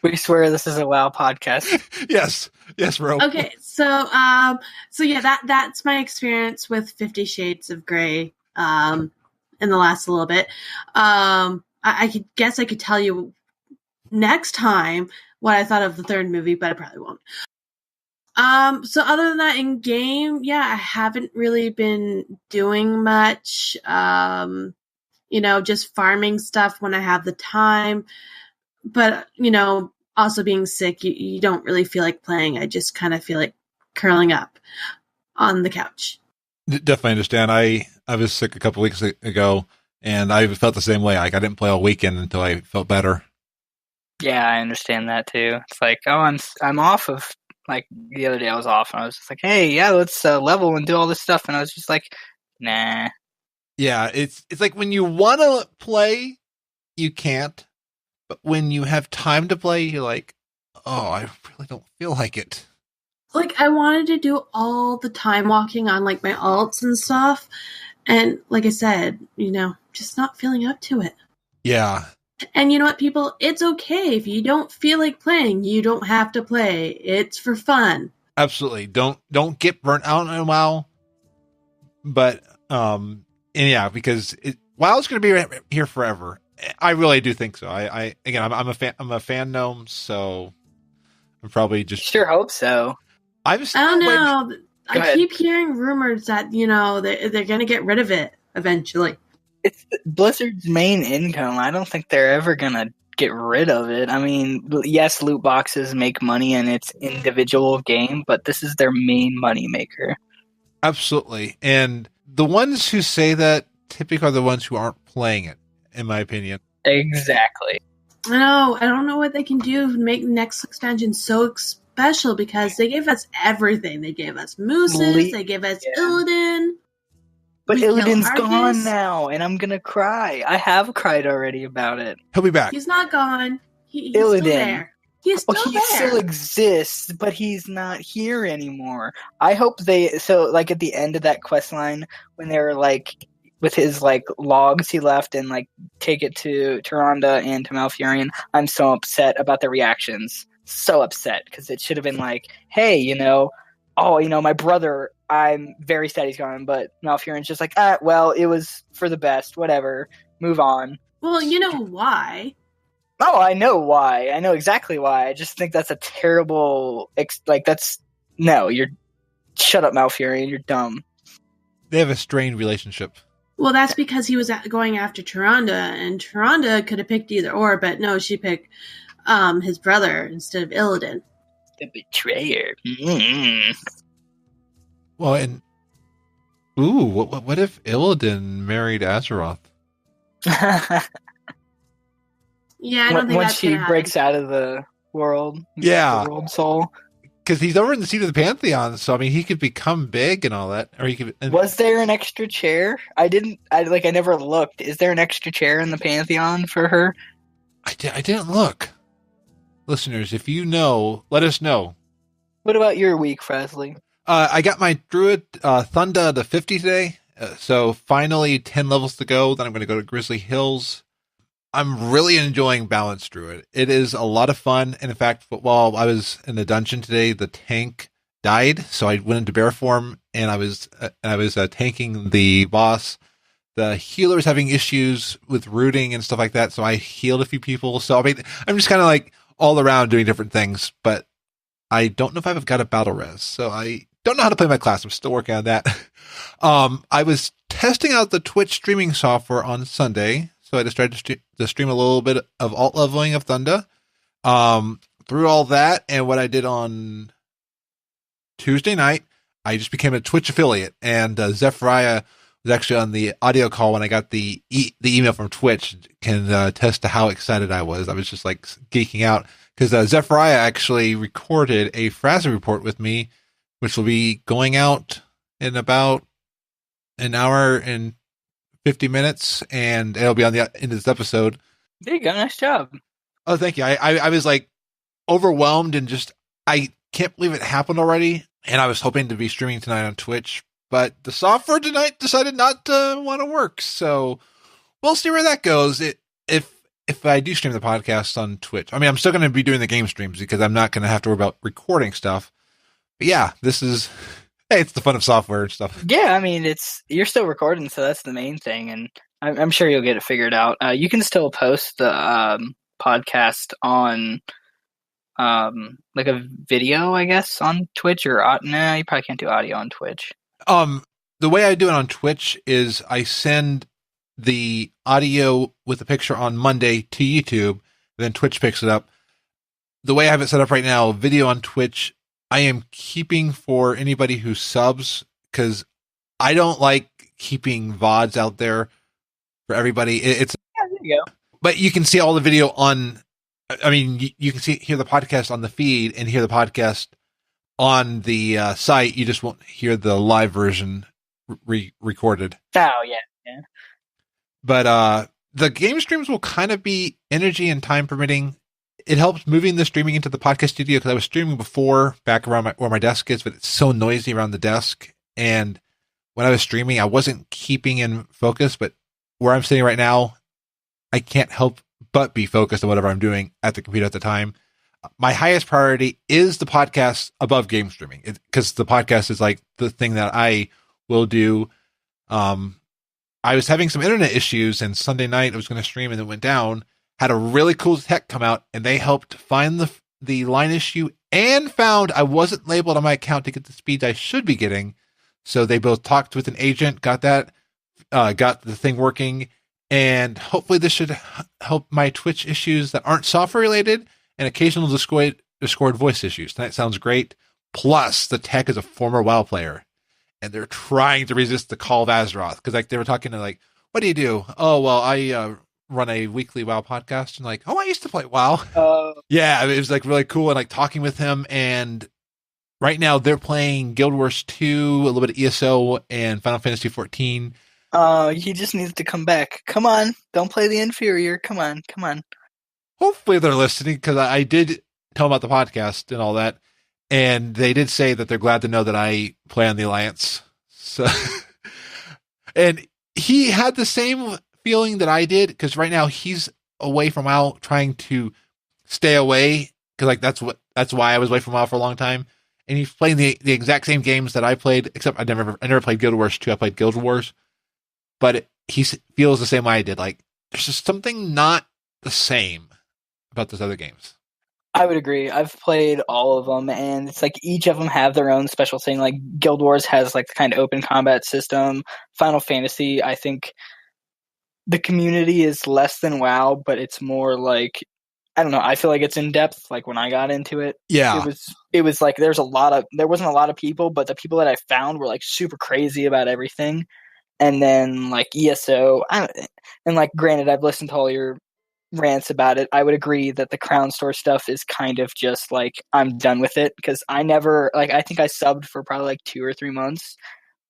We swear this is a WoW podcast. Yes, we're open. Okay, so yeah, that's my experience with 50 Shades of Grey in the last little bit. I could tell you next time what I thought of the third movie, but I probably won't. So other than that, in game, yeah, I haven't really been doing much. Just farming stuff when I have the time. But, also being sick, you don't really feel like playing. I just kind of feel like curling up on the couch. Definitely understand. I was sick a couple weeks ago, and I felt the same way. Like, I didn't play all weekend until I felt better. Yeah, I understand that too. It's like, oh, I'm off of, like, the other day I was off, and I was just like, hey, yeah, let's level and do all this stuff, and I was just like, nah. Yeah, it's like when you want to play, you can't. But when you have time to play, you're like, oh, I really don't feel like it. Like, I wanted to do all the time walking on, like, my alts and stuff. And like I said, just not feeling up to it. Yeah. And you know what, people? It's okay. If you don't feel like playing, you don't have to play. It's for fun. Absolutely. Don't get burnt out in a while. But, and yeah, because WoW's going to be here forever. I really do think so. I'm a fan gnome, so I'm probably just sure hope so. I don't know. I keep hearing rumors that they're going to get rid of it eventually. It's Blizzard's main income. I don't think they're ever going to get rid of it. I mean, yes, loot boxes make money in its individual game, but this is their main money maker. Absolutely. And the ones who say that typically are the ones who aren't playing it, in my opinion. Exactly. I know. I don't know what they can do to make the next expansion so special, because they gave us everything. They gave us mooses. They gave us Illidan. But Illidan's gone now, and I'm gonna cry. I have cried already about it. He'll be back. He's not gone. He's still there. He's still there. He still exists, but he's not here anymore. I hope like at the end of that quest line, when they were like with his like logs he left and like take it to Tyrande and to Malfurion, I'm so upset about the reactions. So upset, because it should have been like, hey, my brother, I'm very sad he's gone, but Malfurion's just like, well, it was for the best, whatever, move on. Well, you know why. Oh, I know why. I know exactly why. I just think that's a terrible, shut up, Malfurion, you're dumb. They have a strained relationship. Well, that's because he was going after Tyrande, and Tyrande could have picked either or, but no, she picked his brother instead of Illidan. The betrayer. Mm-hmm. Well, and what if Illidan married Azeroth? Yeah, I don't think once that's she breaks out of the world. Yeah, the world soul. Because he's over in the seat of the Pantheon, so I mean, he could become big and all that, or he could. Was there an extra chair? I never looked. Is there an extra chair in the Pantheon for her? I didn't look. Listeners, if you know, let us know. What about your week, Frasley? I got my Druid Thunda to 50 today, so finally 10 levels to go. Then I'm going to go to Grizzly Hills. I'm really enjoying Balanced Druid. It is a lot of fun. And in fact, while I was in the dungeon today, the tank died, so I went into bear form and I was tanking the boss. The healer's having issues with rooting and stuff like that, so I healed a few people. So I mean, I'm just kind of like all around doing different things, but I don't know if I've got a battle res, so I don't know how to play my class. I'm still working on that. I was testing out the Twitch streaming software on Sunday, so I just tried to stream a little bit of alt leveling of Thunda. Through all that, and what I did on Tuesday night, I just became a Twitch affiliate, and Zephyriah was actually on the audio call when I got the email from Twitch, can attest to how excited I was. I was just like geeking out, because Zephyriah actually recorded a Frazzle report with me, which will be going out in about an hour and 50 minutes, and it'll be on the end of this episode. There you go. Nice job. Oh, thank you. I was like overwhelmed and just, I can't believe it happened already. And I was hoping to be streaming tonight on Twitch, but the software tonight decided not to want to work. So we'll see where that goes. If I do stream the podcast on Twitch, I mean, I'm still going to be doing the game streams because I'm not going to have to worry about recording stuff. But yeah, hey, it's the fun of software and stuff. Yeah, I mean, you're still recording, so that's the main thing, and I'm sure you'll get it figured out. You can still post the podcast on like a video, I guess, on Twitch or nah, you probably can't do audio on Twitch. The way I do it on Twitch is I send the audio with the picture on Monday to YouTube, then Twitch picks it up. The way I have it set up right now, video on Twitch, I am keeping for anybody who subs, because I don't like keeping VODs out there for everybody. It's Yeah, there you go. But you can see all the video on, I mean, you can hear the podcast on the feed and hear the podcast on the site. You just won't hear the live version recorded. Oh, yeah. But the game streams will kind of be energy and time permitting. It helps moving the streaming into the podcast studio, because I was streaming before back around where my desk is, but it's so noisy around the desk. And when I was streaming, I wasn't keeping in focus, but where I'm sitting right now, I can't help but be focused on whatever I'm doing at the computer at the time. My highest priority is the podcast above game streaming, because the podcast is like the thing that I will do. I was having some internet issues, and Sunday night I was going to stream and it went down. Had a really cool tech come out, and they helped find the line issue and found I wasn't labeled on my account to get the speeds I should be getting. So they both talked with an agent, got that, got the thing working, and hopefully this should help my Twitch issues that aren't software related and occasional Discord voice issues. That sounds great. Plus, the tech is a former WoW player, and they're trying to resist the call of Azeroth, because like they were talking to like, what do you do? Oh, well, I run a weekly WoW podcast, and like, oh, I used to play WoW. Yeah, it was like really cool, and like talking with him. And right now they're playing Guild Wars 2, a little bit of ESO, and Final Fantasy 14. He just needs to come back. Come on, don't play the inferior. Come on. Hopefully they're listening, because I did tell them about the podcast and all that, and they did say that they're glad to know that I play on the Alliance. So, and he had the same feeling that I did, because right now he's away from WoW, trying to stay away, because like that's why I was away from WoW for a long time. And he's playing the exact same games that I played, except I never played Guild Wars 2. I played Guild Wars, but he feels the same way I did. Like there's just something not the same about those other games. I would agree. I've played all of them, and it's like each of them have their own special thing. Like Guild Wars has like the kind of open combat system. Final Fantasy, I think the community is less than WoW, but it's more like, I don't know, I feel like it's in depth. Like when I got into it, Yeah. it was like there wasn't a lot of people, but the people that I found were like super crazy about everything. And then like ESO, and like granted, I've listened to all your rants about it. I would agree that the Crown Store stuff is kind of just like, I'm done with it, because I never, like, I think I subbed for probably like 2 or 3 months,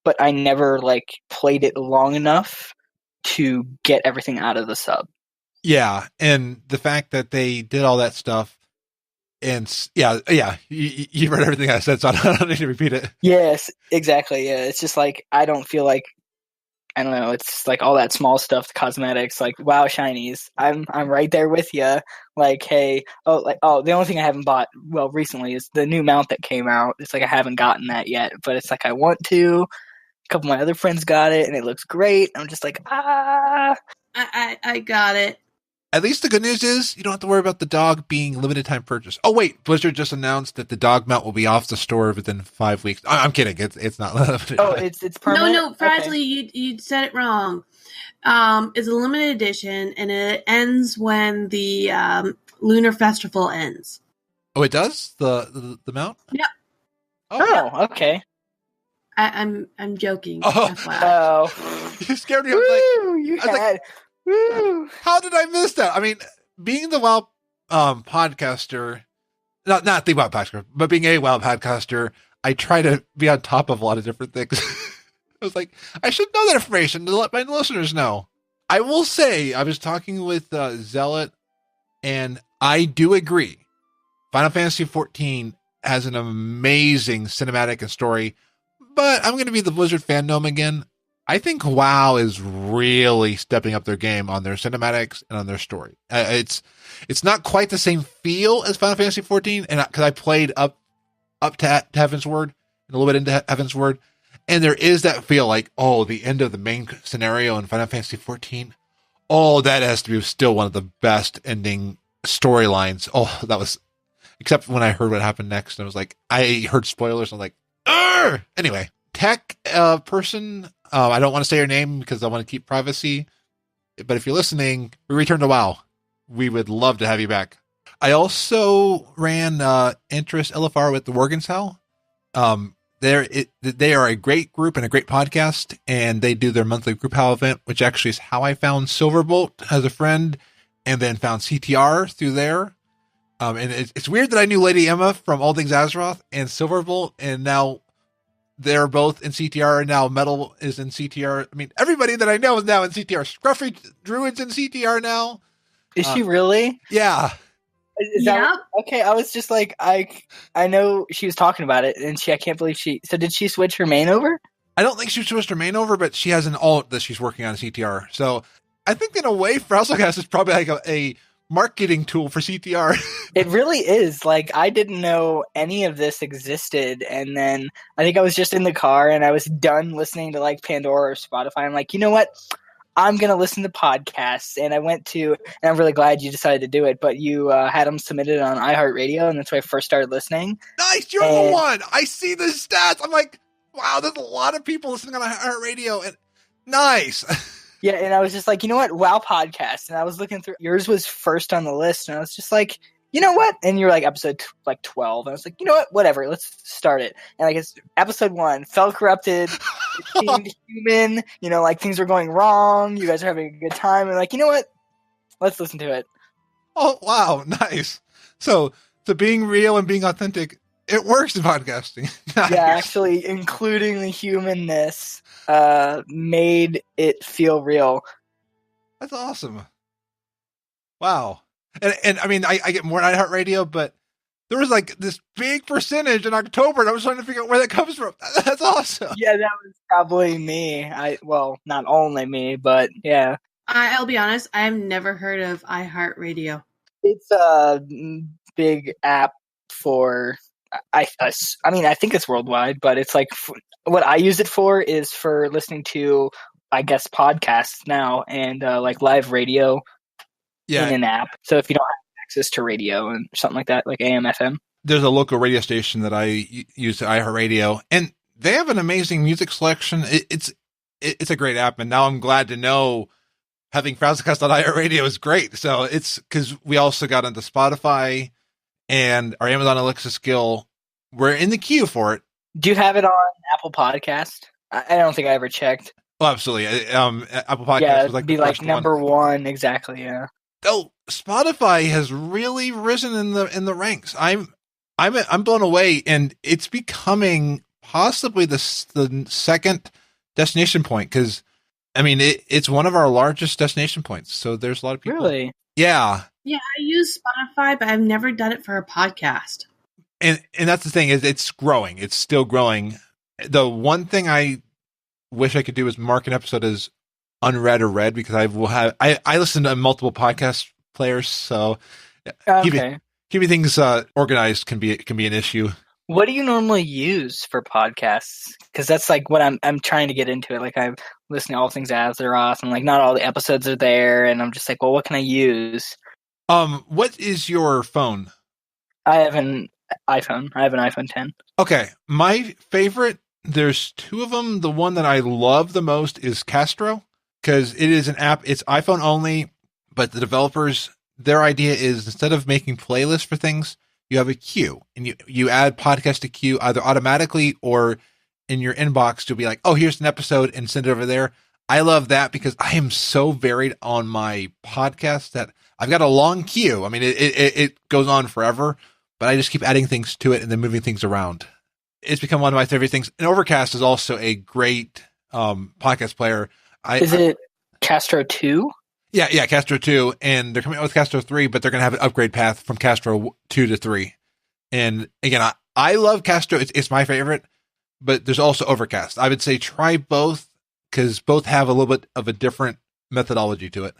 but I never like played it long enough to get everything out of the sub. Yeah, and the fact that they did all that stuff, and yeah, you read everything I said, so I don't need to repeat it. Yes, exactly. Yeah, it's just like, I don't feel like, I don't know, it's like all that small stuff, the cosmetics, like WoW shinies. I'm right there with you. Like, hey, the only thing I haven't bought recently is the new mount that came out. It's like I haven't gotten that yet, but it's like I want to. A couple of my other friends got it, and it looks great. I'm just like, I got it. At least the good news is you don't have to worry about the dog being limited time purchase. Oh wait, Blizzard just announced that the dog mount will be off the store within 5 weeks. I'm kidding. It's not limited. Oh, it's permanent. No, Frazzly, okay. you said it wrong. It's a limited edition, and it ends when the Lunar Festival ends. Oh, it does? The mount? Yep. Oh, okay. I'm joking. Oh, you scared me. How did I miss that? I mean, being the WoW podcaster, not the WoW podcaster, but being a WoW podcaster, I try to be on top of a lot of different things. I was like, I should know that information to let my listeners know. I will say, I was talking with Zealot, and I do agree. Final Fantasy 14 has an amazing cinematic and story, but I'm going to be the Blizzard fan gnome again. I think WoW is really stepping up their game on their cinematics and on their story. It's not quite the same feel as Final Fantasy 14, and because I played up to Heaven's Word and a little bit into Heaven's Word, and there is that feel like, oh, the end of the main scenario in Final Fantasy 14. Oh, that has to be still one of the best ending storylines. Oh, that was, except when I heard what happened next. I was like, I heard spoilers. I'm like, Arr! Anyway, tech person. I don't want to say your name because I want to keep privacy. But if you're listening, we returned to WoW. We would love to have you back. I also ran Interest LFR with the Worgenshell. They are a great group and a great podcast, and they do their monthly group HOW event, which actually is how I found Silverbolt as a friend, and then found CTR through there. And it's weird that I knew Lady Emma from All Things Azeroth and Silverbolt, and now they're both in CTR, and now Metal is in CTR. I mean, everybody that I know is now in CTR. Scruffy Druid's in CTR now. Is she really? Yeah. Is that okay? I was just like, I know she was talking about it, and I can't believe so did she switch her main over? I don't think she switched her main over, but she has an alt that she's working on CTR. So I think in a way, FrazlCast is probably like a marketing tool for CTR. It really is. Like, I didn't know any of this existed, and then I think I was just in the car, and I was done listening to like Pandora or Spotify. I'm like, you know what? I'm going to listen to podcasts, and I went to, and I'm really glad you decided to do it, but you had them submitted on iHeartRadio, and that's where I first started listening. Nice, you're the one. I see the stats. I'm like, wow, there's a lot of people listening on iHeartRadio, and nice. Yeah, and I was just like, you know what, WoW podcast, and I was looking through, yours was first on the list, and I was just like, you know what, and you're like episode 12, and I was like, you know what, whatever, let's start it. And I guess episode 1, Fel-Corrupted, it seemed human, you know, like things were going wrong, you guys are having a good time, and like, you know what, let's listen to it. Oh, wow, nice. So being real and being authentic, it works in podcasting. Nice. Yeah, actually, including the humanness made it feel real. That's awesome. Wow. And I mean, I get more on iHeartRadio, but there was like this big percentage in October, and I was trying to figure out where that comes from. That's awesome. Yeah, that was probably me. Well, not only me, but yeah. I'll be honest, I've never heard of iHeartRadio. It's a big app for, I mean, I think it's worldwide, but it's like, what I use it for is for listening to, I guess, podcasts now, and like live radio. Yeah. In an app. So if you don't have access to radio and something like that, like AM, FM. There's a local radio station that I use, iHeartRadio, and they have an amazing music selection. It's a great app, and now I'm glad to know having FrazlCast on iHeartRadio is great. So it's because we also got into Spotify and our Amazon Alexa skill. We're in the queue for it. Do you have it on Apple Podcast? I don't think I ever checked. Oh, absolutely. Apple Podcast was like be like number one. Exactly. Yeah. Oh, Spotify has really risen in the ranks. I'm blown away, and it's becoming possibly the second destination point, because I mean it's one of our largest destination points. So there's a lot of people. Really? Yeah. Yeah, I use Spotify, but I've never done it for a podcast. And that's the thing, is it's growing. It's still growing. The one thing I wish I could do is mark an episode as unread or read, because I listen to multiple podcast players, so keeping things organized can be an issue. What do you normally use for podcasts? Because that's like what I'm trying to get into it. Like, I'm listening to All Things Azeroth, and like not all the episodes are there, and I'm just like, well, what can I use? What is your phone? I have an iPhone. I have an iPhone 10. Okay, my favorite. There's two of them. The one that I love the most is Castro, because it is an app. It's iPhone only, but the developers, their idea is, instead of making playlists for things, you have a queue, and you add podcast to queue either automatically or in your inbox to be like, oh, here's an episode, and send it over there. I love that because I am so varied on my podcast that I've got a long queue. I mean, it goes on forever, but I just keep adding things to it and then moving things around. It's become one of my favorite things. And Overcast is also a great podcast player. Is it Castro 2? Yeah, Castro 2. And they're coming out with Castro 3, but they're going to have an upgrade path from Castro 2 to 3. And again, I love Castro. It's my favorite, but there's also Overcast. I would say try both, because both have a little bit of a different methodology to it.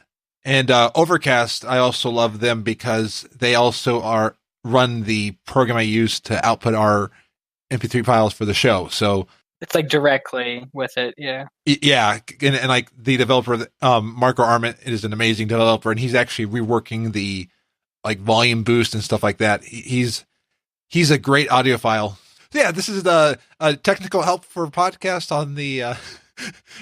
And Overcast, I also love them because they also run the program I use to output our MP3 files for the show. So it's like directly with it. Yeah. Yeah. And like the developer, Marco Arment, is an amazing developer, and he's actually reworking the like volume boost and stuff like that. He's He's a great audiophile. Yeah, this is the technical help for podcast on the in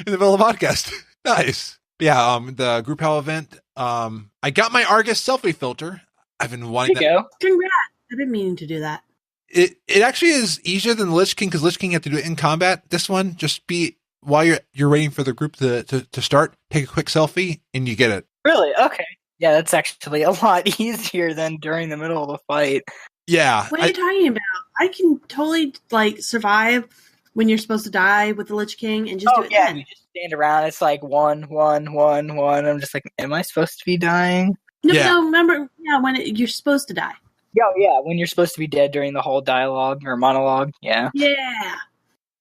the middle of the podcast. Nice. Yeah, the group howl event. I got my Argus selfie filter. I've been wanting There you that. go. Congrats. I've been meaning to do that. It actually is easier than the Lich King, because Lich King you have to do it in combat. This one, just be while you're waiting for the group to start, take a quick selfie and you get it. Really? Okay. Yeah, that's actually a lot easier than during the middle of the fight. Yeah. What are you talking about? I can totally survive when you're supposed to die with the Lich King and just do it then. You just stand around. It's like 1, 1, 1, 1. I'm just like, am I supposed to be dying? No, remember, when you're supposed to die. Yeah, when you're supposed to be dead during the whole dialogue or monologue. Yeah. Yeah.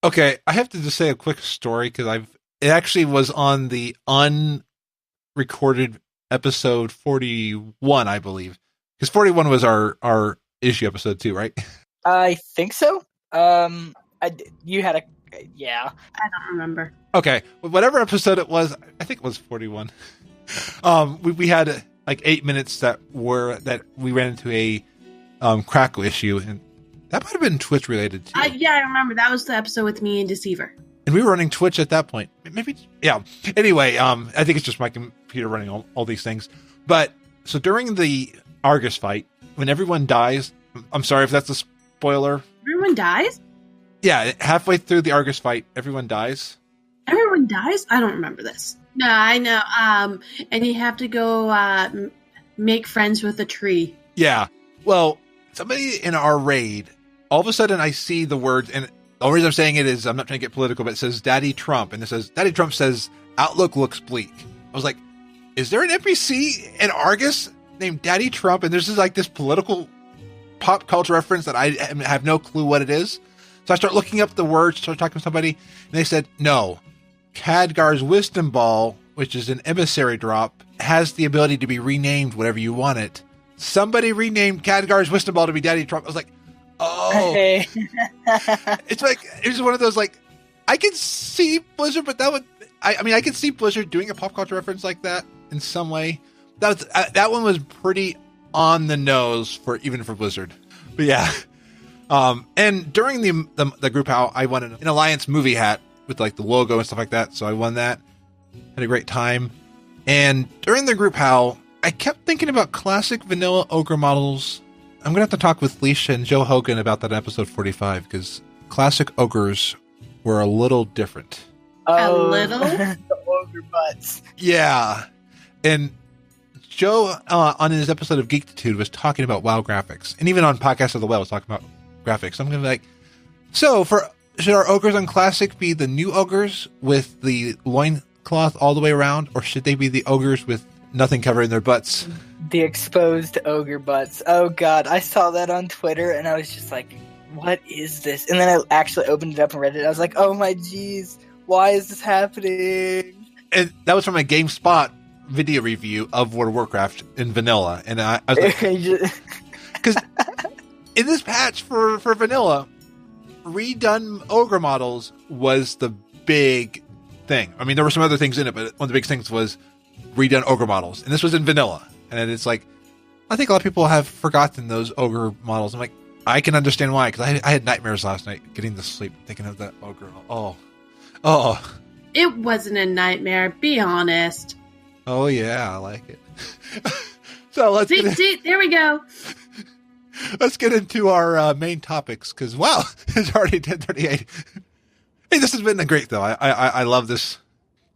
Okay, I have to just say a quick story, because it actually was on the unrecorded episode 41, I believe. Because 41 was our issue episode too, right? I think so. You had yeah. I don't remember. Okay, whatever episode it was, I think it was 41. We had like 8 minutes that we ran into a Crackle issue, and that might have been Twitch related too. Yeah, I remember. That was the episode with me and Deceiver. And we were running Twitch at that point. Maybe, yeah. Anyway, I think it's just my computer running all these things. But so during the Argus fight, when everyone dies, I'm sorry if that's a spoiler. Everyone dies? Yeah, halfway through the Argus fight, everyone dies. Everyone dies? I don't remember this. No, I know. And you have to go make friends with a tree. Yeah. Well, somebody in our raid, all of a sudden I see the words, and the only reason I'm saying it is I'm not trying to get political, but it says Daddy Trump, and it says Daddy Trump says Outlook looks bleak. I was like, is there an NPC in Argus named Daddy Trump? And there's this political pop culture reference that I have no clue what it is. So I start looking up the words, start talking to somebody, and they said, no, Khadgar's Wisdom Ball, which is an emissary drop, has the ability to be renamed whatever you want it. Somebody renamed Khadgar's Wisdom Ball to be Daddy Trump. I was like, oh. Hey. It's one of those, I can see Blizzard, but I can see Blizzard doing a pop culture reference like that in some way. That one was pretty on the nose for Blizzard. But yeah. And during the group howl, I won an Alliance movie hat with the logo and stuff like that. So I won that. Had a great time. And during the group howl, I kept thinking about classic vanilla ogre models. I'm going to have to talk with Leisha and Joe Hogan about that in episode 45, because classic ogres were a little different. A little? The ogre butts. Yeah. And Joe, on his episode of Geektitude, was talking about WoW graphics. And even on Podcast of the WoW was talking about graphics. I'm going to be like, so should our ogres on Classic be the new ogres with the loincloth all the way around? Or should they be the ogres with nothing covering their butts? The exposed ogre butts. Oh god, I saw that on Twitter and I was just like, what is this? And then I actually opened it up and read it. I was like, oh my jeez, why is this happening? And that was from a GameSpot video review of World of Warcraft in vanilla. And I was like, because in this patch for vanilla, redone ogre models was the big thing. I mean, there were some other things in it, but one of the big things was redone ogre models. And this was in vanilla. And it's like, I think a lot of people have forgotten those ogre models. I'm like, I can understand why, because I had nightmares last night getting to sleep thinking of that ogre. Oh. It wasn't a nightmare, be honest. Oh, yeah, I like it. So let's see, there we go. Let's get into our main topics, because, wow, it's already 10:38. Hey, this has been great, though. I love this.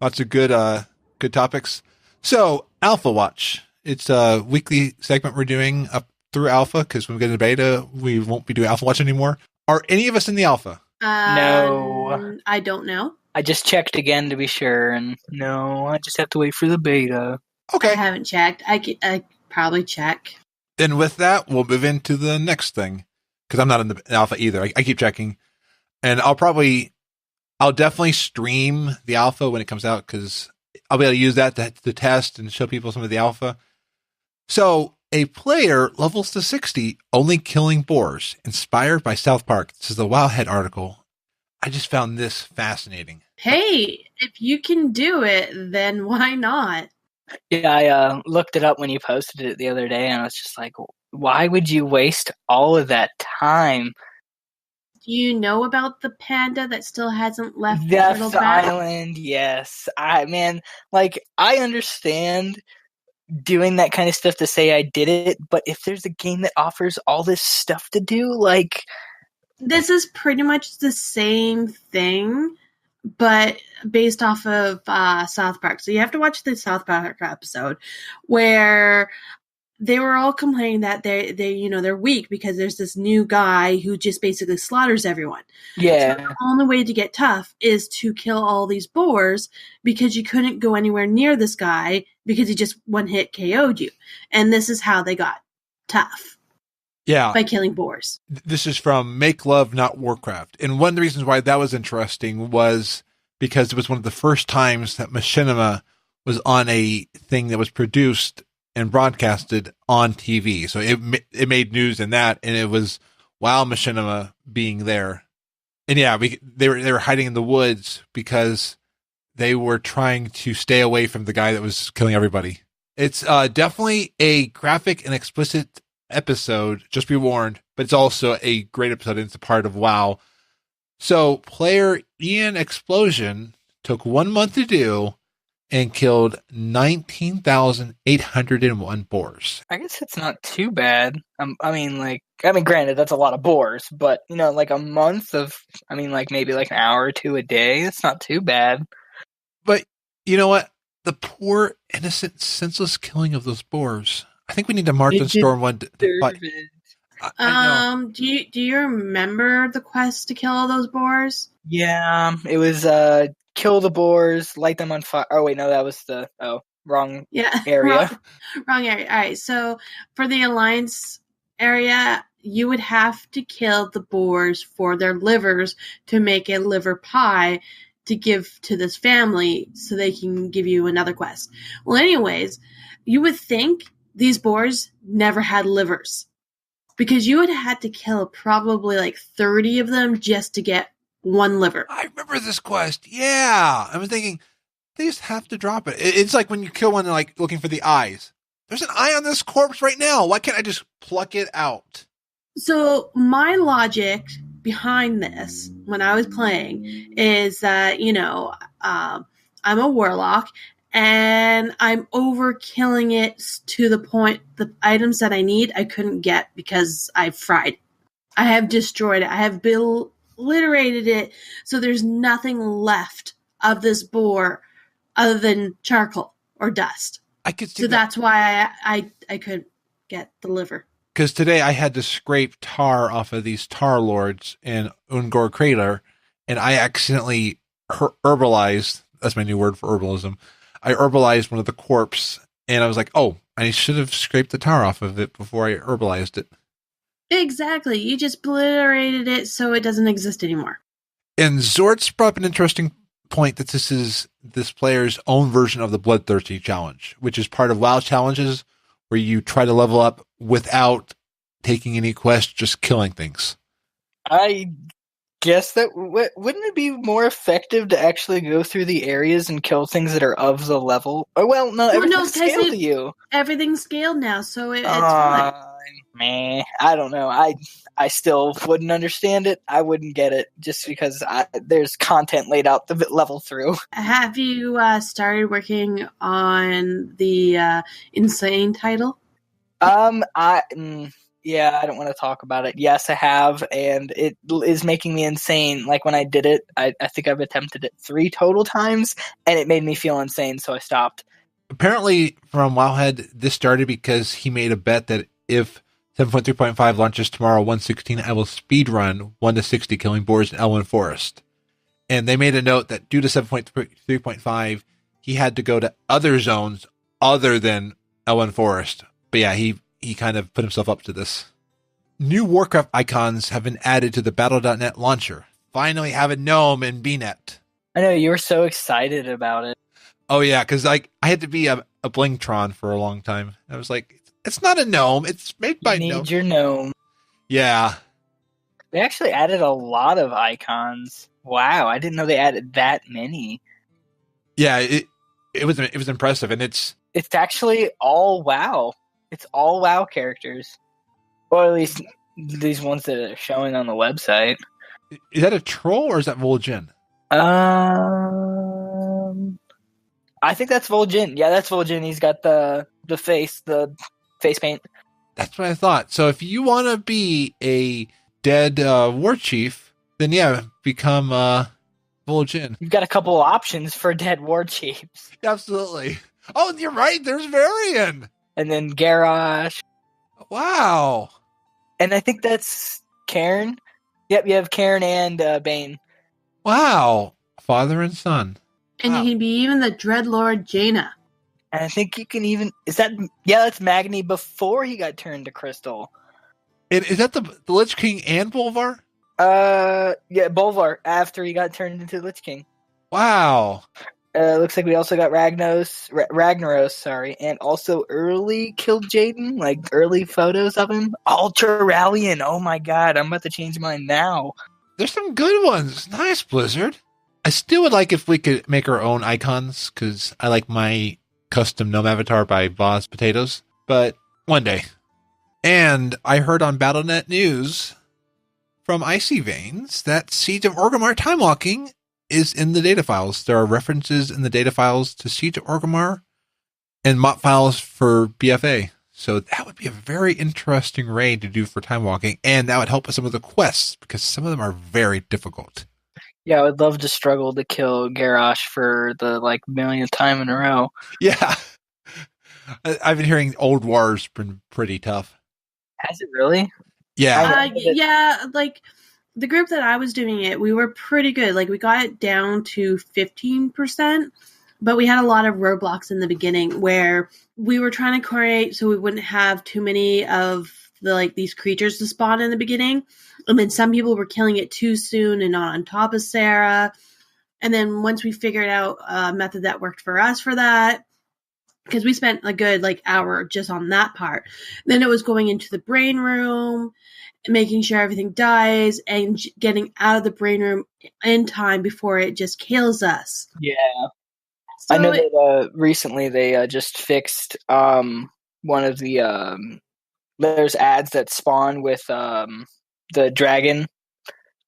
Lots of good topics. So, Alpha Watch. It's a weekly segment we're doing up through Alpha, because when we get into Beta, we won't be doing Alpha Watch anymore. Are any of us in the Alpha? No. I don't know. I just checked again to be sure, and no, I just have to wait for the beta. Okay. I haven't checked. I probably check. Then with that, we'll move into the next thing, because I'm not in the Alpha either. I keep checking, and I'll definitely stream the Alpha when it comes out, because I'll be able to use that to test and show people some of the Alpha. So, a player levels to 60, only killing boars, inspired by South Park. This is the Wowhead article. I just found this fascinating. Hey, if you can do it, then why not? Yeah, I looked it up when you posted it the other day, and I was just like, why would you waste all of that time? Do you know about the panda that still hasn't left the Death turtle's back? Island, yes. I understand doing that kind of stuff to say I did it, but if there's a game that offers all this stuff to do, like... This is pretty much the same thing, but based off of South Park. So you have to watch the South Park episode where they were all complaining that they're weak because there's this new guy who just basically slaughters everyone. Yeah. So the only way to get tough is to kill all these boars because you couldn't go anywhere near this guy because he just one hit KO'd you. And this is how they got tough. Yeah. By killing boars. This is from Make Love, Not Warcraft. And one of the reasons why that was interesting was because it was one of the first times that Machinima was on a thing that was produced and broadcasted on TV. So it made news in that, and it was while Machinima being there. And yeah, they were hiding in the woods because they were trying to stay away from the guy that was killing everybody. It's definitely a graphic and explicit episode, just be warned, but it's also a great episode, and it's a part of WoW. So player Ian Explosion took 1 month to do and killed 19,801 boars. I guess it's not too bad. Granted, that's a lot of boars, but like a month of, maybe like an hour or two a day. It's not too bad. But you know what? The poor, innocent, senseless killing of those boars. I think we need to mark and storm one. Do you remember the quest to kill all those boars? Yeah, it was kill the boars, light them on fire. Oh wait, no, that was wrong area. Wrong area. All right, so for the Alliance area, you would have to kill the boars for their livers to make a liver pie to give to this family so they can give you another quest. Well, anyways, you would think these boars never had livers because you would have had to kill probably like 30 of them just to get one liver. I remember this quest. Yeah. I was thinking they just have to drop it. It's like when you kill one and like looking for the eyes. There's an eye on this corpse right now. Why can't I just pluck it out? So my logic behind this when I was playing is that, I'm a warlock and I'm overkilling it to the point the items that I need I couldn't get because I fried. I have destroyed it. I have obliterated it so there's nothing left of this boar other than charcoal or dust. I could see so that's why I couldn't get the liver. Because today I had to scrape tar off of these tar lords in Ungor Crater, and I accidentally herbalized. That's my new word for herbalism. I herbalized one of the corpse, and I was like, oh, I should have scraped the tar off of it before I herbalized it. Exactly. You just obliterated it so it doesn't exist anymore. And Zort's brought up an interesting point that this is this player's own version of the Bloodthirsty challenge, which is part of WoW challenges where you try to level up without taking any quests, just killing things. I guess that wouldn't it be more effective to actually go through the areas and kill things that are of the level? Oh, well, no, everything's scaled to you. Everything's scaled now, so it's fine. Meh, I don't know. I still wouldn't understand it. I wouldn't get it just because there's content laid out the level through. Have you started working on the insane title? Yeah, I don't want to talk about it. Yes, I have, and it is making me insane. Like when I did it, I think I've attempted it 3 total times, and it made me feel insane, so I stopped. Apparently, from Wowhead, this started because he made a bet that if 7.3.5 launches tomorrow 1:16, I will speedrun 1 to 60 killing boars in Elwynn Forest. And they made a note that due to 7.3.5, he had to go to other zones other than Elwynn Forest. But yeah, he kind of put himself up to this. New Warcraft icons have been added to the Battle.net launcher. Finally have a Gnome in BNet. I know, you were so excited about it. Oh yeah, because I had to be a Blingtron for a long time. I was like, it's not a gnome. It's made by Gnome. You need your gnome. Yeah. They actually added a lot of icons. Wow, I didn't know they added that many. Yeah, it was impressive, and it's actually all WoW. It's all WoW characters. Or at least these ones that are showing on the website. Is that a troll or is that Vol'jin? I think that's Vol'jin. Yeah, that's Vol'jin. He's got the face paint. That's what I thought. So if you want to be a dead war chief, then yeah, become Vol'jin. You've got a couple options for dead war chiefs. Absolutely. Oh, you're right. There's Varian. And then Garrosh. Wow. And I think that's Cairn. Yep, you have Cairn and Bane. Wow. Father and son. And Wow. you can be even the Dreadlord Jaina. And I think you can even... that's Magni before he got turned to Crystal. Is that the Lich King and Bolvar? Yeah, Bolvar, after he got turned into Lich King. Wow. Looks like we also got Ragnaros, and also early killed Jaden, like early photos of him. Ultra Rallian, oh my god, I'm about to change mine now. There's some good ones. Nice, Blizzard. I still would like if we could make our own icons, because I like my custom gnome avatar by Boz Potatoes, but one day. And I heard on BattleNet News from Icy Veins that Siege of Orgrimmar Timewalking is in the data files. There are references in the data files to Siege of Orgrimmar and mod files for BFA. So that would be a very interesting raid to do for Timewalking, and that would help with some of the quests, because some of them are very difficult. Yeah, I would love to struggle to kill Garrosh for the millionth time in a row. Yeah. I've been hearing Old War's been pretty tough. Has it really? Yeah. Yeah, like the group that I was doing it, we were pretty good. Like we got it down to 15%, but we had a lot of roadblocks in the beginning where we were trying to create so we wouldn't have too many of these creatures to spawn in the beginning. And then some people were killing it too soon and not on top of Sarah. And then once we figured out a method that worked for us for that, because we spent a good hour just on that part. Then it was going into the brain room, making sure everything dies, and getting out of the brain room in time before it just kills us. Yeah. So I know that recently they just fixed one of the... there's ads that spawn with the dragon.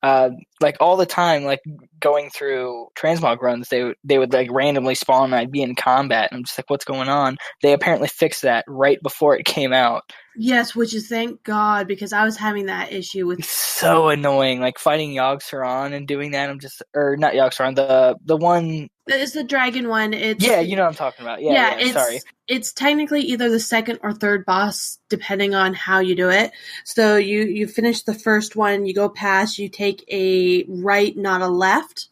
All the time, going through transmog runs, they would randomly spawn and I'd be in combat. And I'm just what's going on? They apparently fixed that right before it came out. Yes, which is thank God, because I was having that issue with... It's so annoying, fighting Yogg-Saron and doing that. Or not Yogg-Saron, the one... It's the dragon one. Yeah, you know what I'm talking about. Yeah, sorry. It's technically either the second or third boss, depending on how you do it. So you finish the first one, you go past, you take a right, not a left.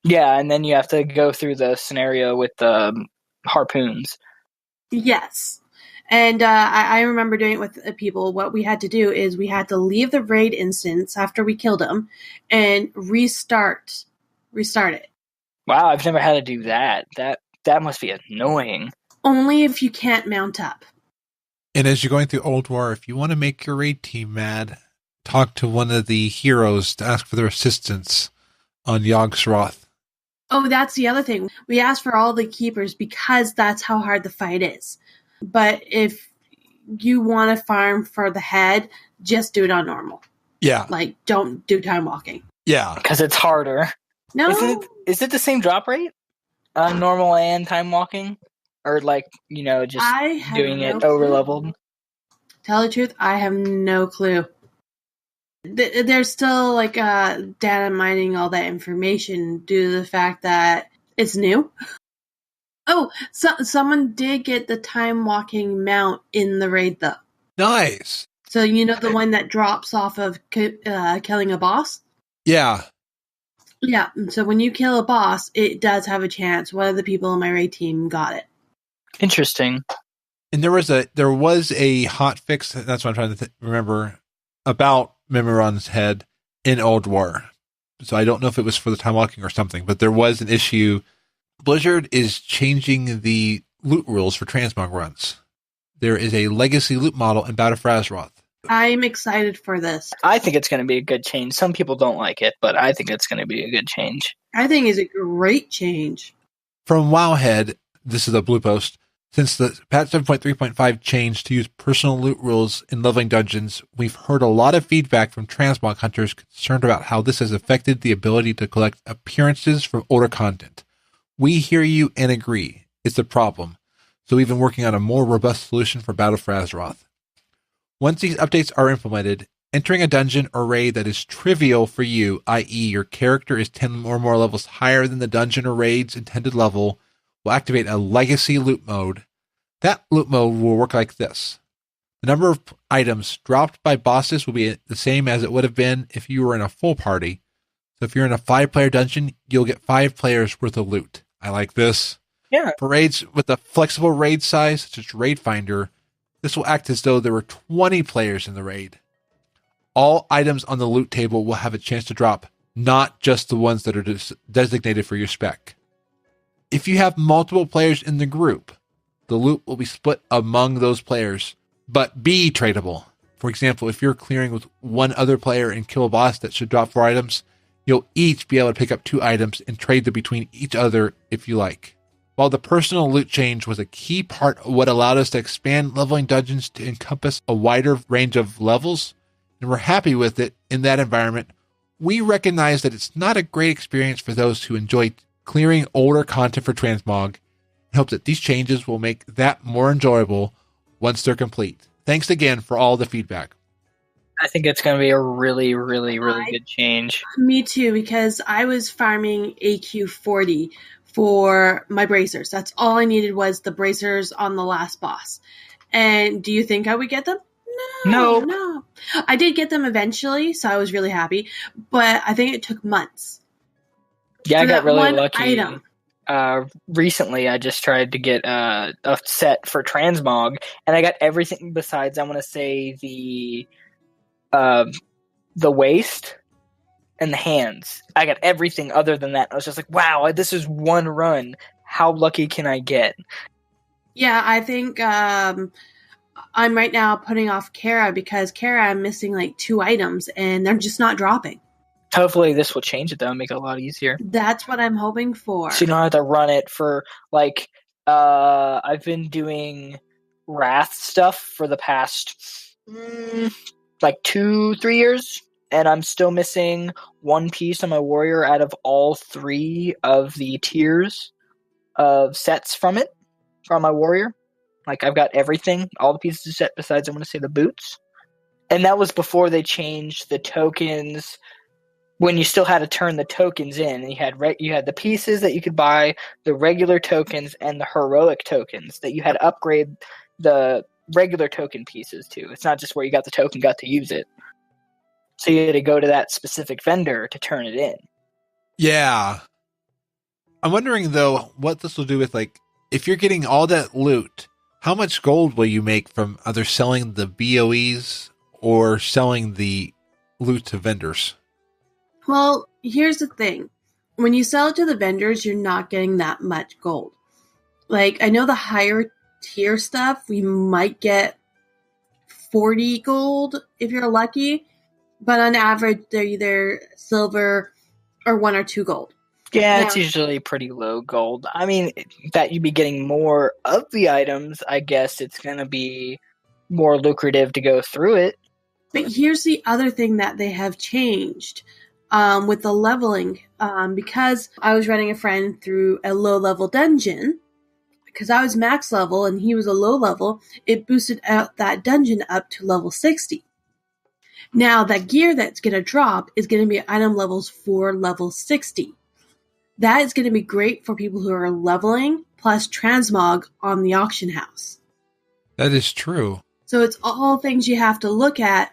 Yeah, and then you have to go through the scenario with the harpoons. Yes. And I remember doing it with people. What we had to do is we had to leave the raid instance after we killed him and restart it. Wow, I've never had to do that. That must be annoying. Only if you can't mount up. And as you're going through Old War, if you want to make your raid team mad, talk to one of the heroes to ask for their assistance on Yogg-Saron. Oh, that's the other thing. We asked for all the keepers because that's how hard the fight is. But if you want to farm for the head, just do it on normal. Yeah. Don't do time walking. Yeah. Because it's harder. No. Is it the same drop rate? Normal and time walking? Or just doing it over leveled? Tell the truth, I have no clue. There's still data mining all that information due to the fact that it's new. Oh, someone did get the time walking mount in the raid though. Nice. So the one that drops off of killing a boss? Yeah. Yeah, so when you kill a boss, it does have a chance. One of the people in my raid team got it. Interesting. And there was a hot fix, that's what I'm trying to remember, about Mimiron's head in Old War. So I don't know if it was for the time walking or something, but there was an issue. Blizzard is changing the loot rules for transmog runs. There is a legacy loot model in Battle for Azeroth. I'm excited for this. I think it's going to be a good change. Some people don't like it, but I think it's going to be a good change. I think it's a great change. From Wowhead, this is a blue post. Since the patch 7.3.5 change to use personal loot rules in leveling dungeons, we've heard a lot of feedback from transmog hunters concerned about how this has affected the ability to collect appearances from older content. We hear you and agree. It's a problem. So we've been working on a more robust solution for Battle for Azeroth. Once these updates are implemented, entering a dungeon or raid that is trivial for you, i.e. your character is 10 or more levels higher than the dungeon or raid's intended level, will activate a legacy loot mode. That loot mode will work like this. The number of items dropped by bosses will be the same as it would have been if you were in a full party. So if you're in a 5-player dungeon, you'll get 5 players worth of loot. I like this. Yeah. For raids with a flexible raid size, such as Raid Finder, this will act as though there were 20 players in the raid. All items on the loot table will have a chance to drop, not just the ones that are designated for your spec. If you have multiple players in the group, the loot will be split among those players, but be tradable. For example, if you're clearing with one other player and kill a boss that should drop 4 items, you'll each be able to pick up 2 items and trade them between each other if you like. While the personal loot change was a key part of what allowed us to expand leveling dungeons to encompass a wider range of levels, and we're happy with it in that environment, we recognize that it's not a great experience for those who enjoy clearing older content for transmog, and hope that these changes will make that more enjoyable once they're complete. Thanks again for all the feedback. I think it's going to be a really, really, really good change. Me too, because I was farming AQ40 for my bracers. That's all I needed was the bracers on the last boss. And do you think I would get them? No. I did get them eventually, so I was really happy. But I think it took months. Yeah, I got really lucky. Item. Recently, I just tried to get a set for transmog, and I got everything besides, I want to say, the waist and the hands. I got everything other than that. I was just like, wow, this is one run. How lucky can I get? Yeah, I think I'm right now putting off Kara because Kara, I'm missing like 2 items, and they're just not dropping. Hopefully this will change it, though, and make it a lot easier. That's what I'm hoping for. So you don't have to run it for, like, I've been doing Wrath stuff for the past, 2-3 years, and I'm still missing 1 piece on my warrior out of all 3 of the tiers of sets from my warrior. Like, I've got everything, all the pieces of set besides, I want to say, the boots. And that was before they changed the tokens, when you still had to turn the tokens in. And you had the pieces that you could buy, the regular tokens, and the heroic tokens that you had to upgrade the regular token pieces to. It's not just where you got the token, got to use it. So you had to go to that specific vendor to turn it in. Yeah. I'm wondering, though, what this will do with, like, if you're getting all that loot, how much gold will you make from either selling the BOEs or selling the loot to vendors? Well, here's the thing. When you sell it to the vendors, you're not getting that much gold. Like, I know the higher tier stuff, we might get 40 gold if you're lucky, but on average, they're either silver or 1 or 2 gold. Yeah, it's usually pretty low gold. I mean, that you'd be getting more of the items, I guess it's going to be more lucrative to go through it. But here's the other thing that they have changed. With the leveling, because I was running a friend through a low-level dungeon, because I was max level and he was a low level, it boosted out that dungeon up to level 60. Now, that gear that's going to drop is going to be item levels for level 60. That is going to be great for people who are leveling, plus transmog on the auction house. That is true. So it's all things you have to look at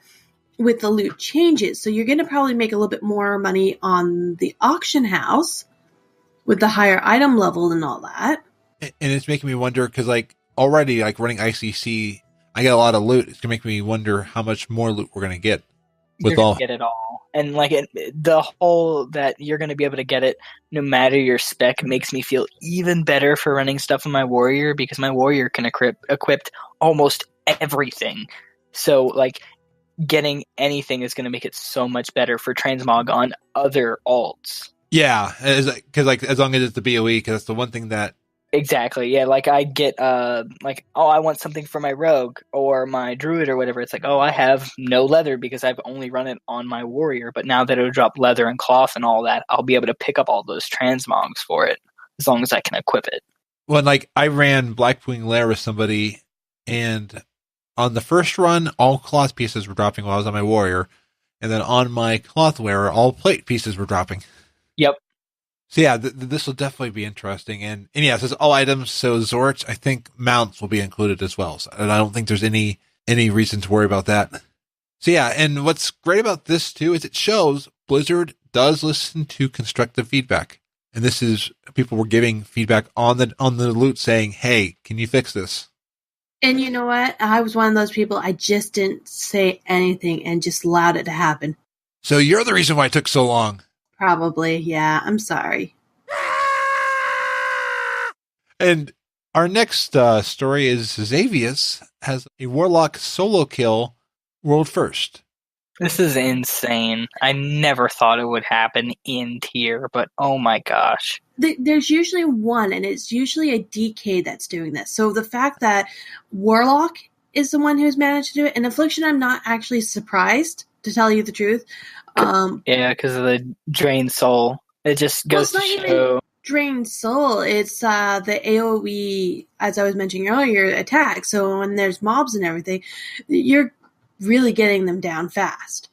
with the loot changes. So you're going to probably make a little bit more money on the auction house with the higher item level and all that. And it's making me wonder, because, like, already, like, running ICC, I get a lot of loot. It's going to make me wonder how much more loot we're going to get. You're going to get it all. And, like, the whole that you're going to be able to get it no matter your spec makes me feel even better for running stuff in my warrior, because my warrior can equip almost everything. So, like, getting anything is going to make it so much better for transmog on other alts. Yeah, because, like, as long as it's the BOE, because that's the one thing that Exactly. Yeah, like I get like, oh, I want something for my rogue or my druid or whatever. It's like, oh, I have no leather because I've only run it on my warrior, but now that it'll drop leather and cloth and all that, I'll be able to pick up all those transmogs for it as long as I can equip it. Well, like I ran Blackwing Lair with somebody, and on the first run, all cloth pieces were dropping while I was on my warrior, and then on my cloth wearer, all plate pieces were dropping. Yep. So yeah, this will definitely be interesting. And yeah, it says all items. So Zorts, I think mounts will be included as well. So, and I don't think there's any reason to worry about that. So yeah, and what's great about this too is it shows Blizzard does listen to constructive feedback. And this is people were giving feedback on the loot saying, "Hey, can you fix this?" And you know what? I was one of those people. I just didn't say anything and just allowed it to happen. So you're the reason why it took so long. Probably, yeah. I'm sorry. And our next story is Xavius has a Warlock solo kill world first. This is insane. I never thought it would happen in tier, but oh my gosh. There's usually one, and it's usually a DK that's doing this. So the fact that Warlock is the one who's managed to do it, and Affliction, I'm not actually surprised, to tell you the truth. Yeah, because of the Drained Soul. It just goes to show. Drained Soul, it's the AoE, as I was mentioning earlier, attack. So when there's mobs and everything, you're really getting them down fast.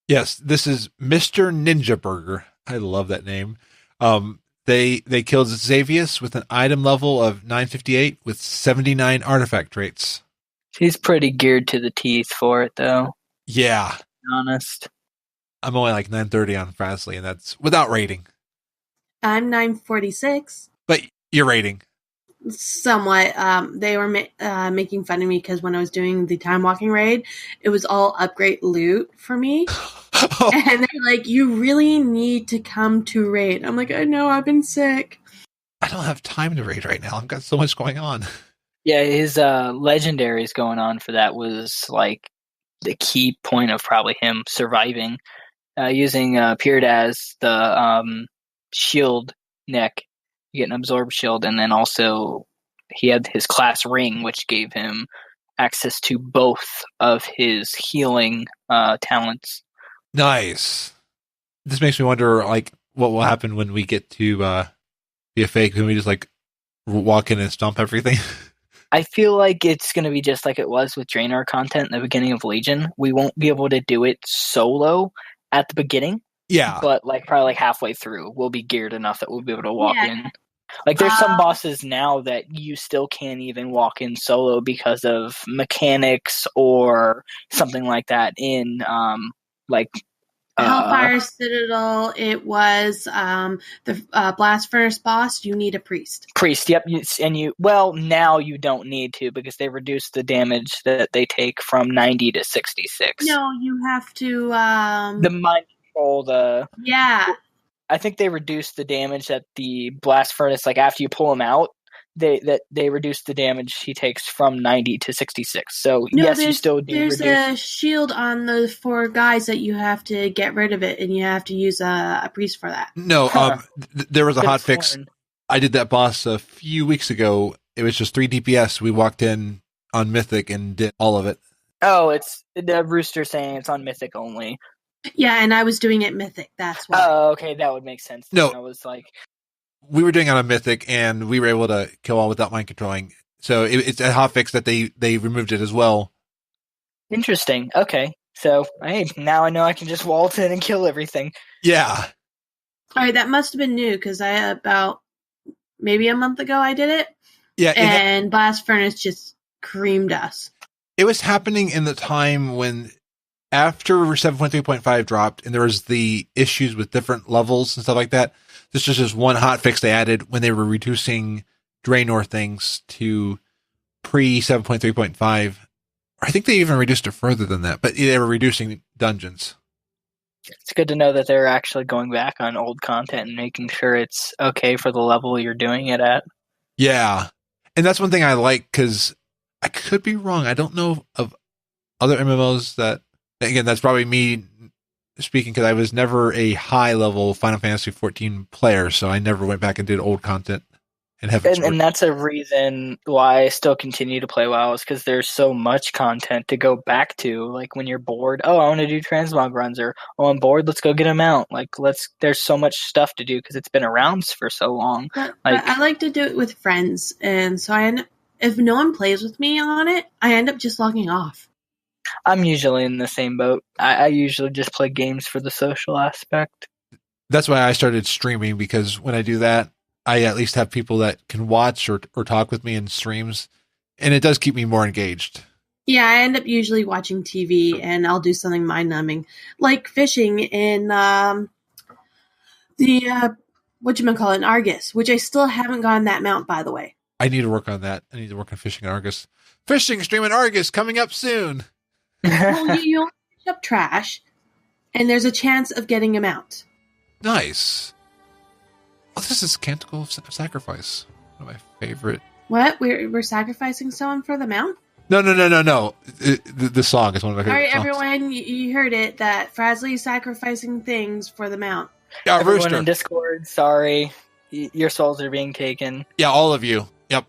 Yes, this is Mr. Ninja Burger. I love that name. They killed Xavius with an item level of 958 with 79 artifact traits. He's pretty geared to the teeth for it, though. Yeah. To be honest. I'm only like 930 on Frazly, and that's without rating. I'm 946. But you're rating. Somewhat. They were making fun of me because when I was doing the Timewalking raid, it was all upgrade loot for me. And they're like, you really need to come to raid. I'm like, I know, I've been sick. I don't have time to raid right now. I've got so much going on. Yeah, his legendaries going on for that was like the key point of probably him surviving. Using Peered as the shield neck, you get an absorb shield, and then also he had his class ring, which gave him access to both of his healing talents. Nice. This makes me wonder, like, what will happen when we get to be a fake? Can we just like walk in and stomp everything? I feel like it's going to be just like it was with Draenor content in the beginning of Legion. We won't be able to do it solo at the beginning. Yeah. But like probably like halfway through, we'll be geared enough that we'll be able to walk in. Like there's some bosses now that you still can't even walk in solo because of mechanics or something like that in like Hellfire Citadel, it was the Blast Furnace boss, you need a priest. Priest, yep. Well, now you don't need to because they reduced the damage that they take from 90 to 66. No, you have to... the mind control, Yeah. I think they reduced the damage that the Blast Furnace, like after you pull him out, they reduced the damage he takes from 90 to 66. So no, yes, you still do reduce. There's a shield on those 4 guys that you have to get rid of it, and you have to use a priest for that. No, there was a hot fix. I did that boss a few weeks ago. It was just 3 DPS. We walked in on Mythic and did all of it. Oh, it's the Rooster saying it's on Mythic only. Yeah, and I was doing it Mythic. That's why. Oh, okay, that would make sense. No, I was like, we were doing it on Mythic, and we were able to kill all without mind controlling. So it's a hotfix that they removed it as well. Interesting. Okay, so hey, now I know I can just waltz in and kill everything. Yeah. All right, that must have been new because about maybe a month ago I did it. Yeah, and Blast Furnace just creamed us. It was happening in the time when after 7.3.5 dropped, and there was the issues with different levels and stuff like that. This was just one hot fix they added when they were reducing Draenor things to pre 7.3.5. I think they even reduced it further than that, but they were reducing dungeons. It's good to know that they're actually going back on old content and making sure it's okay for the level you're doing it at. Yeah. And that's one thing I like, because I could be wrong. I don't know of other MMOs that, again, that's probably me speaking, because I was never a high level Final Fantasy 14 player, so I never went back and did old content. and have And that's a reason why I still continue to play WoW, is because there's so much content to go back to. Like when you're bored, oh, I want to do transmog runs, or oh, I'm bored, let's go get a mount. Like there's so much stuff to do because it's been around for so long. But I like to do it with friends, and so if no one plays with me on it, I end up just logging off. I'm usually in the same boat. I usually just play games for the social aspect. That's why I started streaming, because when I do that, I at least have people that can watch or talk with me in streams, and it does keep me more engaged. Yeah, I end up usually watching TV, and I'll do something mind-numbing, like fishing in in Argus, which I still haven't gotten that mount, by the way. I need to work on that. I need to work on fishing in Argus. Fishing stream in Argus coming up soon. Well, you only pick up trash, and there's a chance of getting a mount. Nice. Oh, this is Canticle of Sacrifice. One of my favorite. What? We're sacrificing someone for the mount? No. The song is one of my favorite. All right, songs. everyone, you heard it. That Frasley's sacrificing things for the mount. Yeah, Everyone Rooster. in Discord, sorry, your souls are being taken. Yeah, all of you. Yep.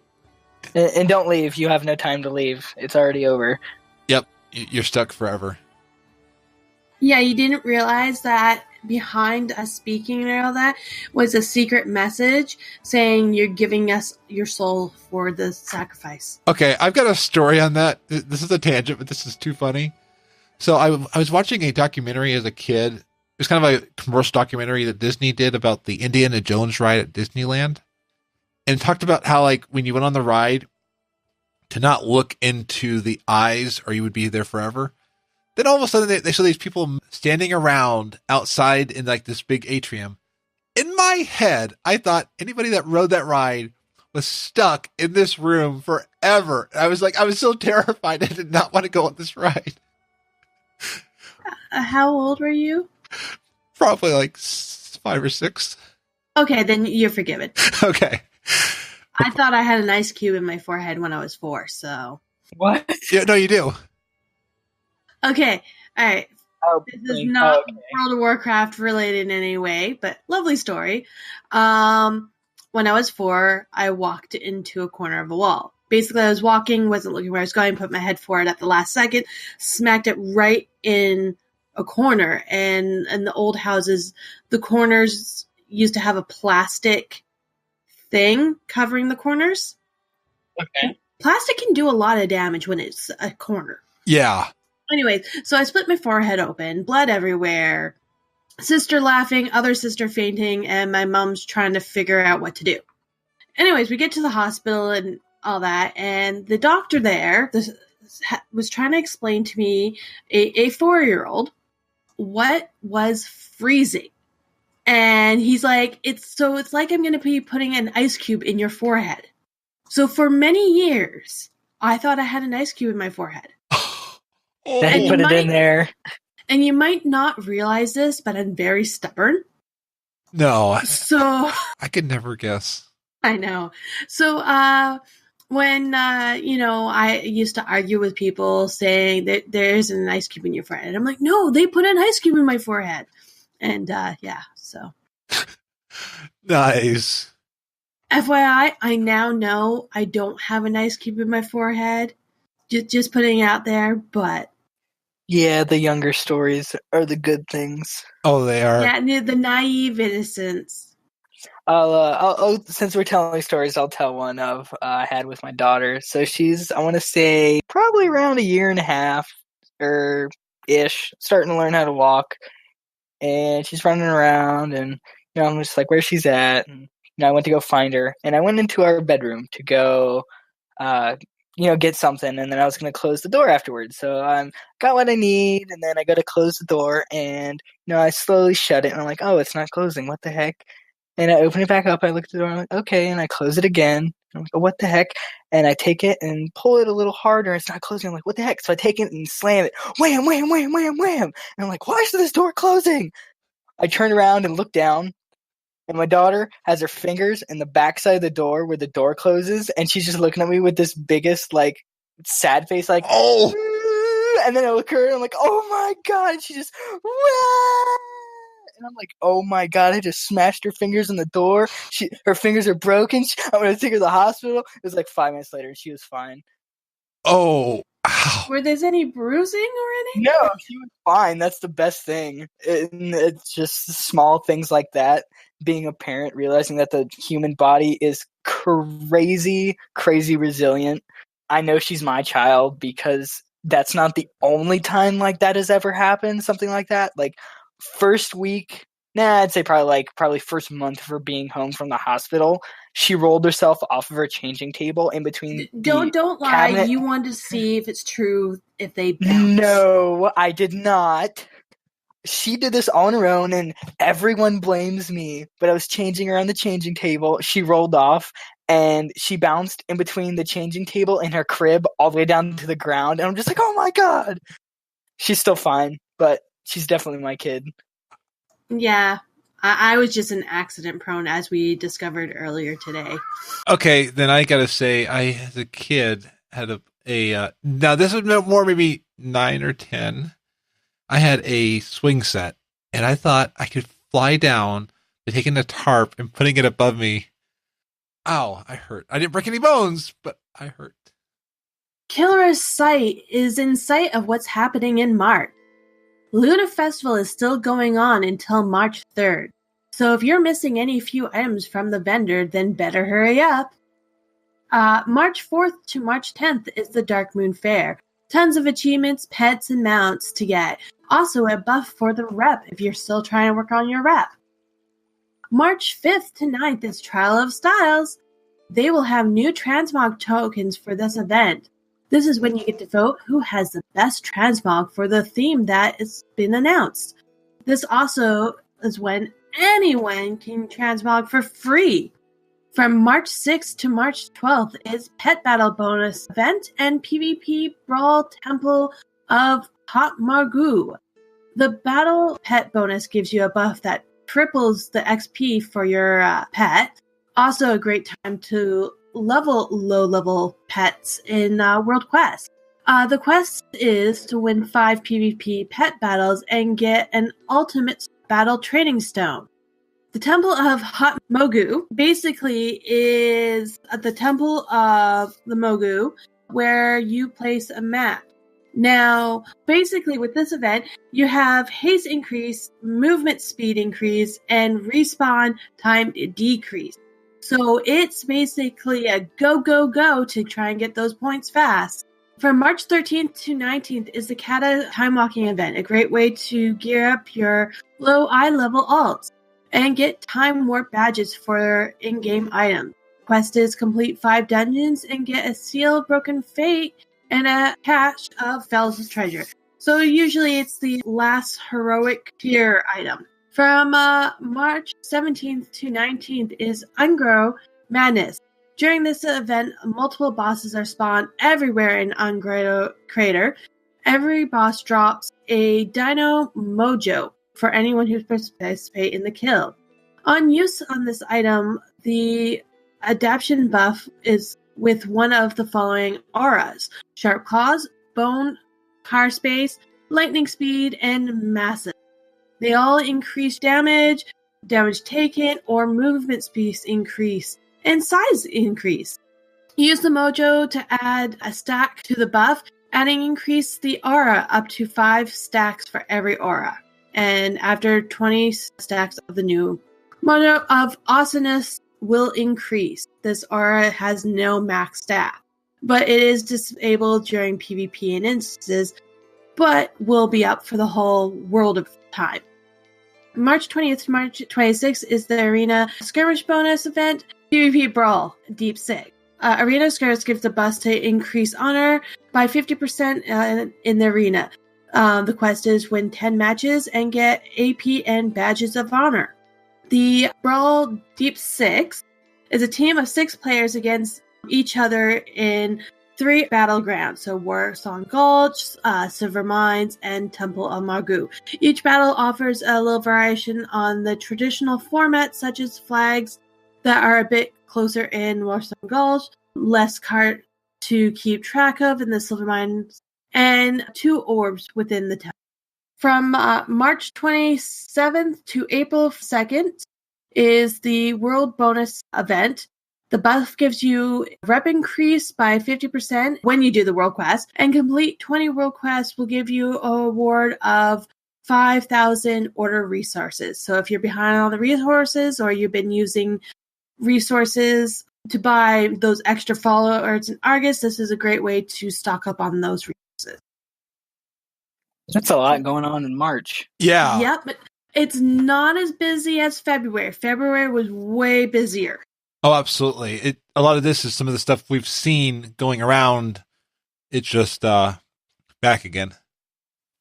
And don't leave. You have no time to leave. It's already over. Yep. You're stuck forever. Yeah, you didn't realize that behind us speaking and all that was a secret message saying you're giving us your soul for the sacrifice. Okay, I've got a story on that. This is a tangent, but this is too funny. So I was watching a documentary as a kid. It was kind of a commercial documentary that Disney did about the Indiana Jones ride at Disneyland. And it talked about how, like, when you went on the ride, to not look into the eyes or you would be there forever. Then all of a sudden they saw these people standing around outside in like this big atrium. In my head, I thought anybody that rode that ride was stuck in this room forever. I was so terrified. I did not want to go on this ride. How old were you? Probably like 5 or 6. Okay, then you're forgiven. Okay. I thought I had an ice cube in my forehead when I was 4, so. What? Yeah, no, you do. Okay, all right. Oh, This is not World of Warcraft related in any way, but lovely story. When I was 4, I walked into a corner of a wall. Basically, I was walking, wasn't looking where I was going, put my head forward at the last second, smacked it right in a corner. And in the old houses, the corners used to have a plastic thing covering the corners. Okay. Plastic can do a lot of damage when it's a corner. Yeah. Anyways, so I split my forehead open, blood everywhere, sister laughing, other sister fainting, and my mom's trying to figure out what to do. Anyways, we get to the hospital and all that, and the doctor there was trying to explain to me, a 4-year-old, what was freezing. And he's like, it's like I'm going to be putting an ice cube in your forehead. So for many years, I thought I had an ice cube in my forehead. They put it in there. And you might not realize this, but I'm very stubborn. No. So I could never guess. I know. So when I used to argue with people saying that there isn't an ice cube in your forehead, I'm like, no, they put an ice cube in my forehead. And so Nice. FYI, I now know I don't have an ice cube in my forehead. Just putting it out there, but Yeah, the younger stories are the good things. Oh, they are. yeah, the naive innocence. I'll since we're telling stories, I'll tell one I had with my daughter. So she's, I want to say, probably around 1.5 years or ish, starting to learn how to walk, and she's running around, and I'm just like, where she's at, and I went to go find her, and I went into our bedroom to go, get something, and then I was going to close the door afterwards. So I got what I need, and then I go to close the door, and I slowly shut it, and I'm like, oh, it's not closing. What the heck? And I open it back up. I look at the door. I'm like, okay, and I close it again. I'm like, oh, what the heck? And I take it and pull it a little harder. It's not closing. I'm like, what the heck? So I take it and slam it. Wham, wham, wham, wham, wham. And I'm like, why is this door closing? I turn around and look down, and my daughter has her fingers in the backside of the door where the door closes, and she's just looking at me with this biggest, like, sad face, like, oh. And then I look at her, and I'm like, oh my god, and she just, Wah! And I'm like, oh my god, I just smashed her fingers in the door. Her fingers are broken. I'm going to take her to the hospital. It was like 5 minutes later, and she was fine. Oh, ow. Were there any bruising or anything? No, she was fine. That's the best thing. It's just small things like that. Being a parent, realizing that the human body is crazy, crazy resilient. I know she's my child because that's not the only time like that has ever happened. Something like that. Like first week, I'd say probably first month of her being home from the hospital, she rolled herself off of her changing table in between. Don't lie. Cabinet. You wanted to see if it's true, if they bounce. No, I did not. She did this on her own, and everyone blames me. But I was changing her on the changing table. She rolled off, and she bounced in between the changing table and her crib all the way down to the ground. And I'm just like, oh my god. She's still fine, but she's definitely my kid. Yeah, I was just an accident prone, as we discovered earlier today. Okay, then I gotta say, I as a kid had a now this was more maybe 9 or 10. I had a swing set, and I thought I could fly down by taking a tarp and putting it above me. Ow, I hurt. I didn't break any bones, but I hurt. Killer's site is in sight of what's happening in March. Luna Festival is still going on until March 3rd. So if you're missing any few items from the vendor, then better hurry up. March 4th to March 10th is the Dark Moon Fair. Tons of achievements, pets, and mounts to get. Also a buff for the rep if you're still trying to work on your rep. March 5th to 9th is Trial of Styles. They will have new transmog tokens for this event. This is when you get to vote who has the best transmog for the theme that has been announced. This also is when anyone can transmog for free. From March 6th to March 12th is Pet Battle bonus event and PvP Brawl Temple of Hot Margoo. The Battle Pet bonus gives you a buff that triples the XP for your pet. Also a great time to level low-level pets in World Quest. The quest is to win 5 PvP pet battles and get an ultimate battle training stone. The Temple of Hot Mogu basically is the Temple of the Mogu where you place a map. Now, basically with this event, you have haste increase, movement speed increase, and respawn time decrease. So it's basically a go, go, go to try and get those points fast. From March 13th to 19th is the Kata Timewalking event, a great way to gear up your low eye level alts and get time warp badges for in-game items. Quest is complete 5 dungeons and get a seal of Broken Fate and a cache of Fel's treasure. So usually it's the last heroic tier item. From March 17th to 19th is Ungrow Madness. During this event, multiple bosses are spawned everywhere in Ungrow Crater. Every boss drops a Dino Mojo for anyone who participates in the kill. On use on this item, the adaptation buff is with one of the following auras: Sharp Claws, Bone, Car Space, Lightning Speed, and Massive. They all increase damage, damage taken, or movement speed increase, and size increase. Use the mojo to add a stack to the buff, adding increase the aura up to 5 stacks for every aura. And after 20 stacks of the new mojo of awesomeness will increase. This aura has no max stat, but it is disabled during PvP and instances, but will be up for the whole world of time. March 20th to March 26th is the Arena Skirmish bonus event, PvP Brawl, Deep Sig. Arena Skirmish gives the buff to increase honor by 50% in the arena. The quest is win 10 matches and get AP and badges of honor. The Brawl Deep Six is a team of 6 players against each other in 3 battlegrounds, so Warsong Gulch, Silver Mines, and Temple of Margoo. Each battle offers a little variation on the traditional format, such as flags that are a bit closer in Warsong Gulch, less cart to keep track of in the Silver Mines, and 2 orbs within the temple. From March 27th to April 2nd is the World Bonus event. The buff gives you rep increase by 50% when you do the World Quest, and complete 20 World Quests will give you a reward of 5,000 order resources. So if you're behind on the resources, or you've been using resources to buy those extra followers in Argus, this is a great way to stock up on those resources. That's a lot going on in March. Yeah. Yep, but it's not as busy as February. February was way busier. Oh, absolutely. A lot of this is some of the stuff we've seen going around. It's just back again.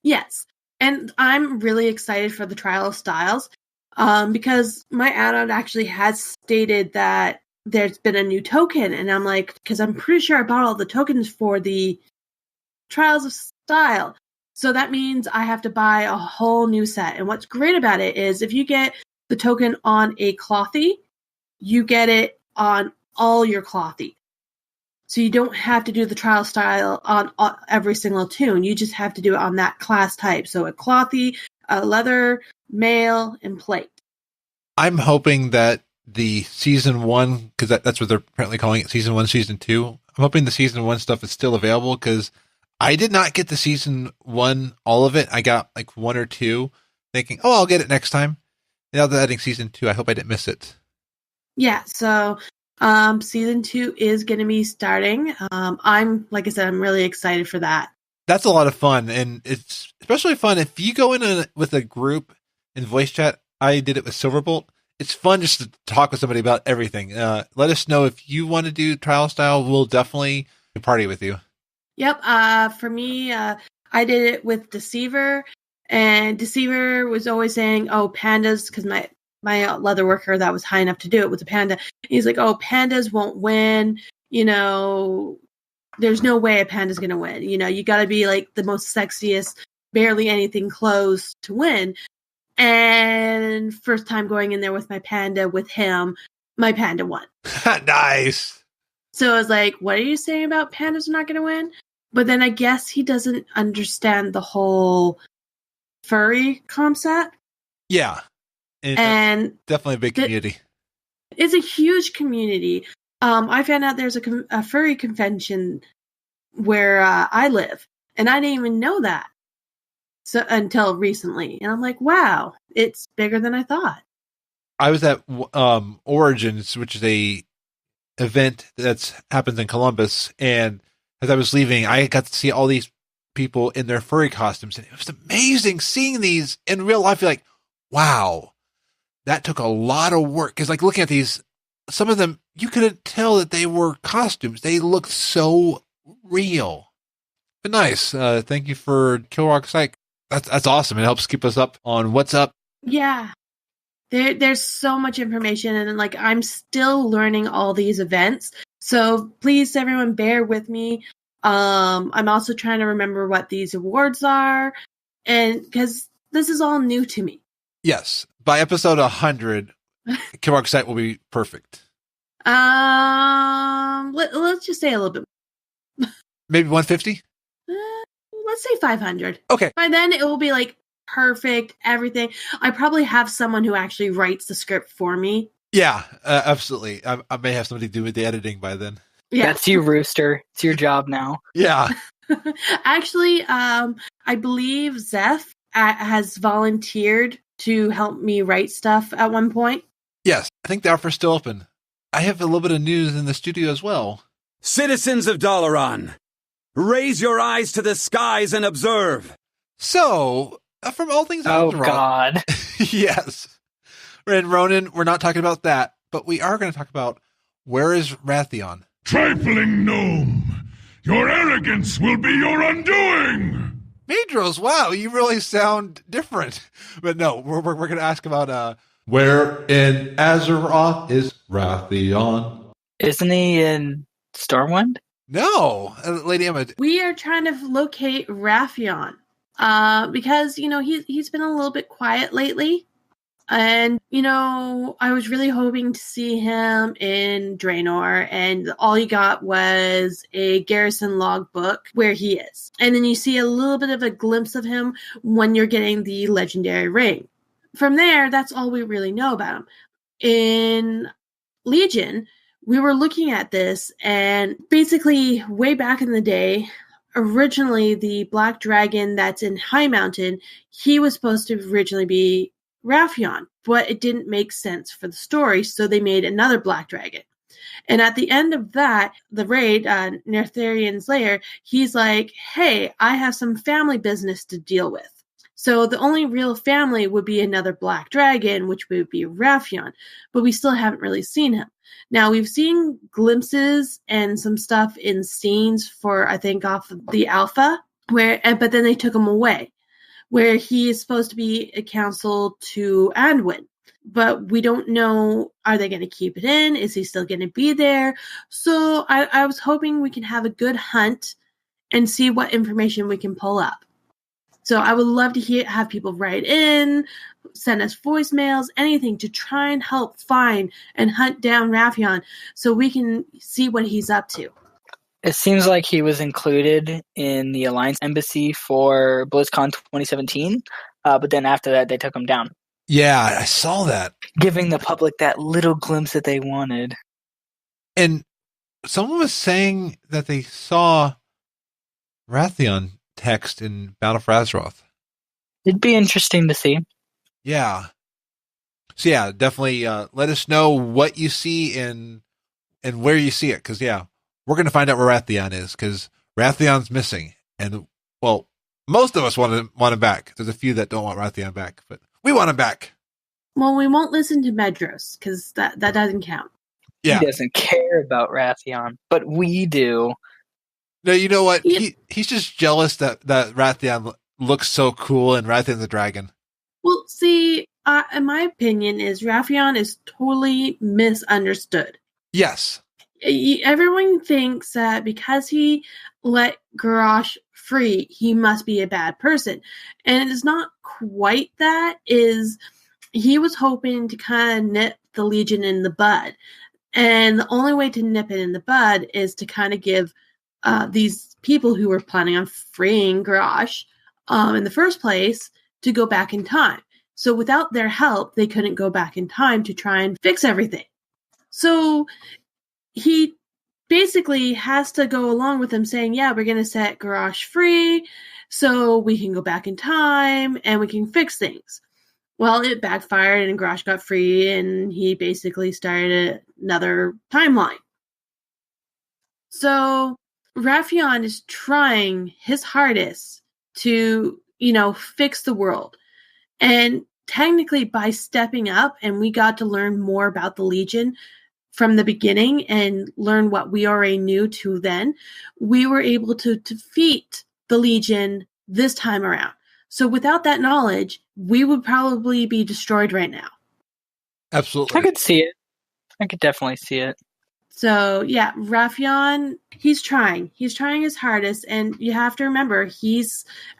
Yes. And I'm really excited for the Trial of Styles because my add-on actually has stated that there's been a new token. And I'm like, because I'm pretty sure I bought all the tokens for the Trials of Style. So that means I have to buy a whole new set. And what's great about it is if you get the token on a clothy, you get it on all your clothy. So you don't have to do the trial style on every single tune. You just have to do it on that class type. So a clothy, a leather, mail, and plate. I'm hoping that the season 1, because that's what they're apparently calling it, season 1, season 2. I'm hoping the season 1 stuff is still available, because I did not get the season 1, all of it. I got like 1 or 2, thinking, oh, I'll get it next time. Now that adding season 2, I hope I didn't miss it. Yeah, so season 2 is going to be starting. Like I said, I'm really excited for that. That's a lot of fun, and it's especially fun if you go in with a group in voice chat. I did it with Silverbolt. It's fun just to talk with somebody about everything. Let us know if you want to do trial style. We'll definitely party with you. Yep. For me, I did it with Deceiver, and Deceiver was always saying, "Oh, pandas," because my leather worker that was high enough to do it was a panda. He's like, "Oh, pandas won't win. You know, there's no way a panda's going to win. You know, you got to be like the most sexiest, barely anything close to win." And first time going in there with my panda with him, my panda won. Nice. So I was like, what are you saying about pandas are not going to win? But then I guess he doesn't understand the whole furry concept. Yeah. And definitely a big community. It's a huge community. I found out there's a furry convention where I live, and I didn't even know that until recently. And I'm like, wow, it's bigger than I thought. I was at Origins, which is a event that happens in Columbus, and as I was leaving, I got to see all these people in their furry costumes, and it was amazing seeing these in real life. You're like, wow, that took a lot of work. Because like looking at these, some of them, you couldn't tell that they were costumes. They looked so real. But nice. Thank you for Kill Rock Psych. That's awesome. It helps keep us up on what's up. Yeah. There's so much information, and like I'm still learning all these events. So please, everyone, bear with me. I'm also trying to remember what these awards are, and because this is all new to me. Yes. By episode 100, Kill Rock Site will be perfect. Let's just say a little bit. Maybe 150? Let's say 500. Okay. By then, it will be like perfect, everything. I probably have someone who actually writes the script for me. Yeah, absolutely. I may have somebody do the editing by then. Yeah. That's you, Rooster. It's your job now. Yeah. Actually, I believe Zeph has volunteered to help me write stuff at one point. Yes, I think the offer's still open. I have a little bit of news in the studio as well. Citizens of Dalaran, raise your eyes to the skies and observe. So, from all things... Oh, God. Yes. And Ronan, we're not talking about that, but we are going to talk about where is Wrathion? Trifling gnome, your arrogance will be your undoing. Medros, wow, you really sound different. But no, we're going to ask about where in Azeroth is Wrathion? Isn't he in Stormwind? No, Lady Emma. We are trying to locate Wrathion because, you know, he's been a little bit quiet lately. And, I was really hoping to see him in Draenor, and all you got was a garrison logbook where he is. And then you see a little bit of a glimpse of him when you're getting the legendary ring. From there, that's all we really know about him. In Legion, we were looking at this, and basically, way back in the day, originally the Black Dragon that's in High Mountain, he was supposed to originally be Wrathion, but it didn't make sense for the story, so they made another Black Dragon. And at the end of that, the raid, Nertharian's lair, he's like, hey, I have some family business to deal with. So the only real family would be another Black Dragon, which would be Wrathion, but we still haven't really seen him. Now, we've seen glimpses and some stuff in scenes for, I think, off of the alpha, but then they took him away, where he is supposed to be a counsel to Anduin. But we don't know, are they going to keep it in? Is he still going to be there? So I was hoping we can have a good hunt and see what information we can pull up. So I would love to have people write in, send us voicemails, anything to try and help find and hunt down Wrathion so we can see what he's up to. It seems like he was included in the Alliance Embassy for BlizzCon 2017, but then after that, they took him down. Yeah, I saw that. Giving the public that little glimpse that they wanted. And someone was saying that they saw Wrathion text in Battle for Azeroth. It'd be interesting to see. Yeah. So yeah, definitely let us know what you see and where you see it, because we're going to find out where Wrathion is, because Wrathion's missing. And, well, most of us want him back. There's a few that don't want Wrathion back, but we want him back. Well, we won't listen to Medros, because that doesn't count. Yeah. He doesn't care about Wrathion, but we do. No, you know what? Yep. He's just jealous that Wrathion looks so cool and Wrathion's a dragon. Well, see, in my opinion, Wrathion is totally misunderstood. Yes. Everyone thinks that because he let Garrosh free, he must be a bad person. And it's not quite that. He was hoping to kind of nip the Legion in the bud. And the only way to nip it in the bud is to kind of give these people who were planning on freeing Garrosh in the first place to go back in time. So without their help, they couldn't go back in time to try and fix everything. So he basically has to go along with them saying, yeah, we're going to set Garrosh free so we can go back in time and we can fix things. Well, it backfired and Garrosh got free and he basically started another timeline. So Wrathion is trying his hardest to, fix the world. And technically by stepping up, and we got to learn more about the Legion from the beginning and learn what we already knew to then, we were able to defeat the Legion this time around. So without that knowledge, we would probably be destroyed right now. Absolutely. I could see it. I could definitely see it. So, yeah, Wrathion, he's trying. He's trying his hardest, and you have to remember,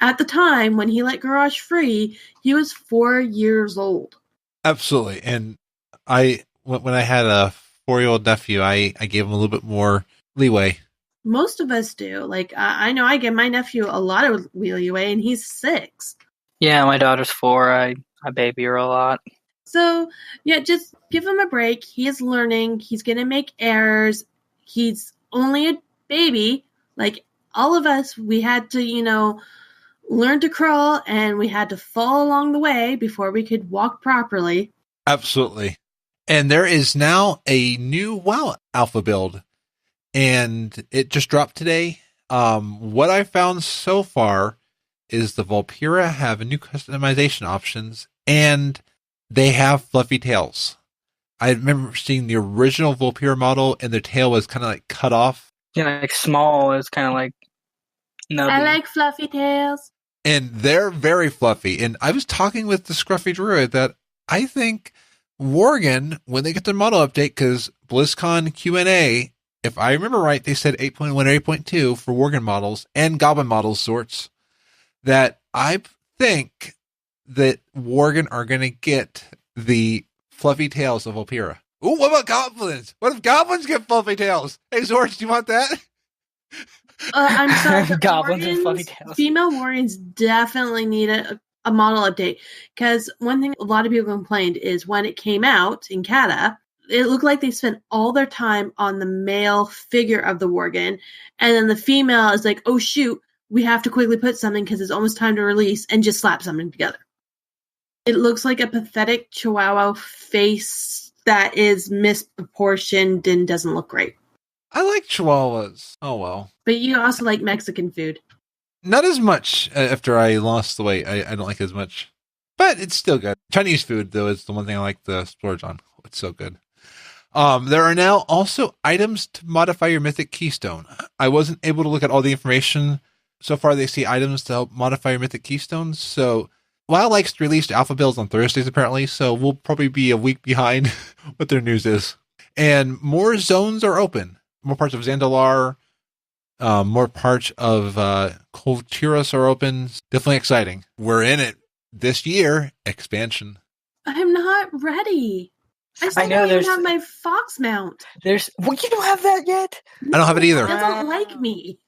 at the time, when he let Garrosh free, he was 4 years old. Absolutely. And when I had a 4-year-old nephew, I gave him a little bit more leeway. Most of us do. Like, I know I give my nephew a lot of leeway, and he's 6. Yeah, my daughter's 4. I baby her a lot. So, yeah, just give him a break. He is learning. He's going to make errors. He's only a baby. Like, all of us, we had to, learn to crawl, and we had to fall along the way before we could walk properly. Absolutely. And there is now a new WoW alpha build, and it just dropped today. What I found so far is the Vulpera have a new customization options, and they have fluffy tails. I remember seeing the original Vulpera model, and their tail was kind of like cut off. Yeah, like small. It's kind of like nubby. I like fluffy tails. And they're very fluffy. And I was talking with the Scruffy Druid that I think Worgen, when they get their model update, because BlizzCon Q&A, if I remember right, they said 8.1 or 8.2 for Worgen models and Goblin models sorts, that I think that Worgen are going to get the fluffy tails of Opera. Ooh, what about goblins? What if goblins get fluffy tails? Hey, Zorge, do you want that? I'm sorry, but Goblins and fluffy tails. Female Warriors definitely need a model update, because one thing a lot of people complained is when it came out in Cata, it looked like they spent all their time on the male figure of the Worgen, and then the female is like, oh shoot, we have to quickly put something because it's almost time to release, and just slap something together. It looks like a pathetic chihuahua face that is misproportioned and doesn't look great. I like chihuahuas. Oh, well. But you also like Mexican food. Not as much after I lost the weight. I don't like it as much. But it's still good. Chinese food, though, is the one thing I like to splurge on. It's so good. There are now also items to modify your Mythic Keystone. I wasn't able to look at all the information. So far, they see items to help modify your Mythic Keystones. So, WoW likes to release alpha builds on Thursdays, apparently. So, we'll probably be a week behind what their news is. And more zones are open. More parts of Zandalar, more parts of Kulturas are open. Definitely exciting. We're in it this year. Expansion. I'm not ready. I still don't even have my fox mount. You don't have that yet? I don't have it either. It doesn't like me.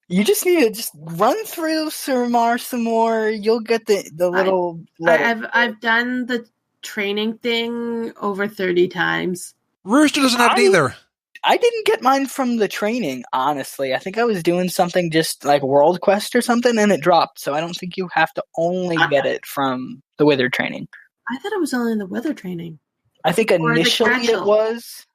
You just need to just run through Suramar some more. You'll get the little... I've done the training thing over 30 times. Rooster doesn't have it either. I didn't get mine from the training, honestly. I think I was doing something just like World Quest or something, and it dropped. So I don't think you have to only get it from the Wither training. I thought it was only in the Wither training. I think initially it was.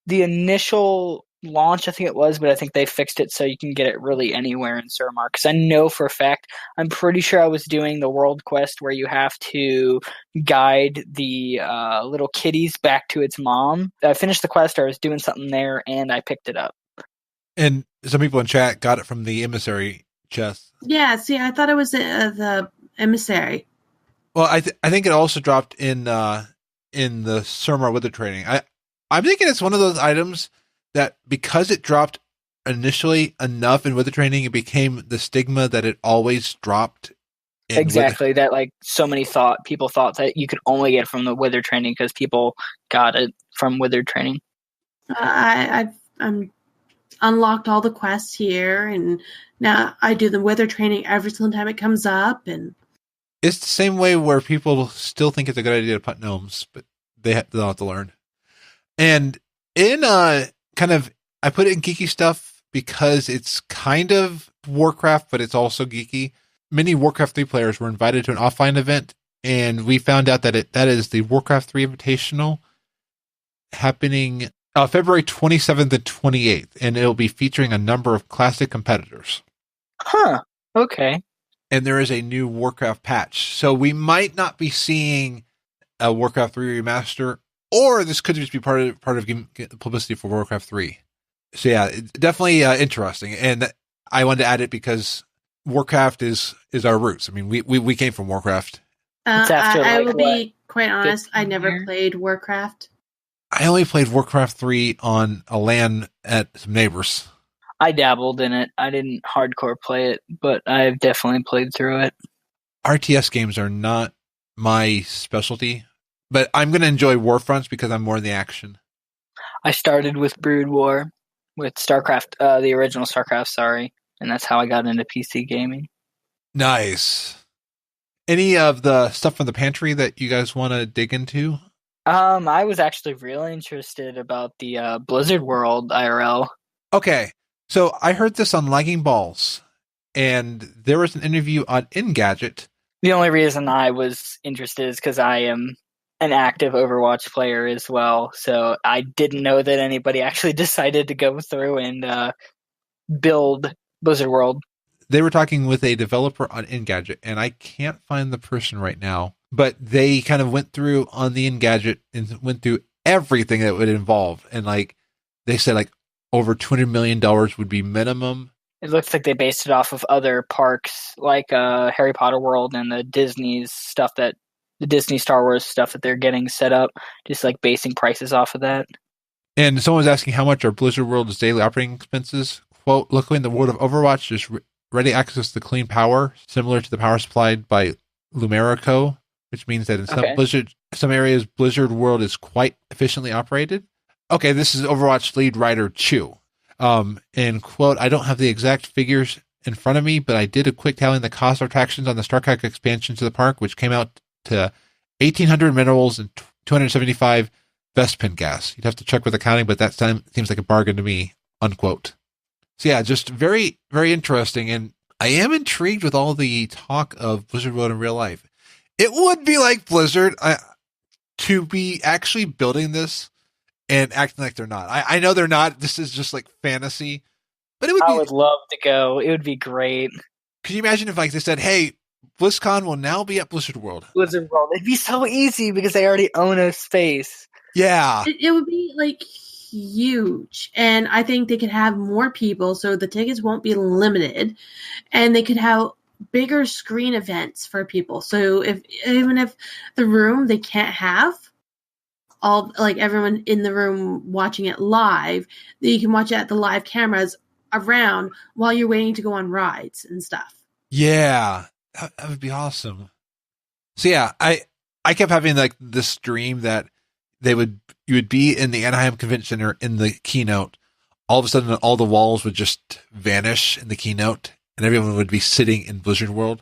The initial launch, I think it was, but I think they fixed it so you can get it really anywhere in Suramar. Because I know for a fact, I'm pretty sure I was doing the World Quest where you have to guide the little kitties back to its mom. I finished the quest, I was doing something there, and I picked it up. And some people in chat got it from the emissary chest. Yeah, see, I thought it was the emissary. Well, I think it also dropped in the Suramar Wither training. I'm thinking it's one of those items that because it dropped initially enough in Wither training, it became the stigma that it always dropped. Exactly. That like so many people thought that you could only get it from the Wither training because people got it from Wither training. I've unlocked all the quests here, and now I do the Wither training every single time it comes up. And it's the same way where people still think it's a good idea to put gnomes, but they'll have to learn. And in I put it in geeky stuff because it's kind of Warcraft, but it's also geeky. Many Warcraft 3 players were invited to an offline event, and we found out that that is the Warcraft 3 Invitational happening February 27th and 28th, and it'll be featuring a number of classic competitors. Huh. Okay. And there is a new Warcraft patch, so we might not be seeing a Warcraft 3 remaster, or this could just be part of game publicity for Warcraft 3. So yeah, it's definitely interesting, and I wanted to add it because Warcraft is our roots. I mean, we came from Warcraft. I will be quite honest. I never played Warcraft. I only played Warcraft 3 on a LAN at some neighbors. I dabbled in it. I didn't hardcore play it, but I've definitely played through it. RTS games are not my specialty, but I'm going to enjoy Warfronts because I'm more in the action. I started with Brood War, with StarCraft, the original StarCraft, sorry, and that's how I got into PC gaming. Nice. Any of the stuff from the pantry that you guys want to dig into? I was actually really interested about the Blizzard World IRL. Okay, so I heard this on Lagging Balls, and there was an interview on Engadget. The only reason I was interested is because I am an active Overwatch player as well, so I didn't know that anybody actually decided to go through and build Blizzard World. They were talking with a developer on Engadget, and I can't find the person right now, but they kind of went through on the Engadget and went through everything that would involve, and like they said, like over $200 million would be minimum. It looks like they based it off of other parks, like Harry Potter World and the Disney's stuff that the Disney Star Wars stuff that they're getting set up, just like basing prices off of that. And someone was asking how much are Blizzard World's daily operating expenses. Quote, luckily in the world of Overwatch, there's ready access to clean power, similar to the power supplied by Lumerico. which means that in some areas, Blizzard World is quite efficiently operated. Okay, this is Overwatch lead writer Chu. And quote, I don't have the exact figures in front of me, but I did a quick tally in the cost of attractions on the StarCraft expansion to the park, which came out to 1,800 minerals and 275 Vespin gas. You'd have to check with accounting, but that seems like a bargain to me, unquote. So yeah, just very, very interesting. And I am intrigued with all the talk of Blizzard World in real life. It would be like Blizzard to be actually building this and acting like they're not. I know they're not. This is just like fantasy. But it would I would love to go. It would be great. Could you imagine if like they said, hey, BlizzCon will now be at Blizzard World? Blizzard World. It'd be so easy because they already own a space. Yeah. It would be like huge. And I think they could have more people so the tickets won't be limited. And they could have bigger screen events for people. So even if the room they can't have all like everyone in the room watching it live, you can watch it at the live cameras around while you're waiting to go on rides and stuff. Yeah, that would be awesome. So yeah, I kept having like this dream that you would be in the Anaheim Convention Center in the keynote. All of a sudden, all the walls would just vanish in the keynote, and everyone would be sitting in Blizzard World.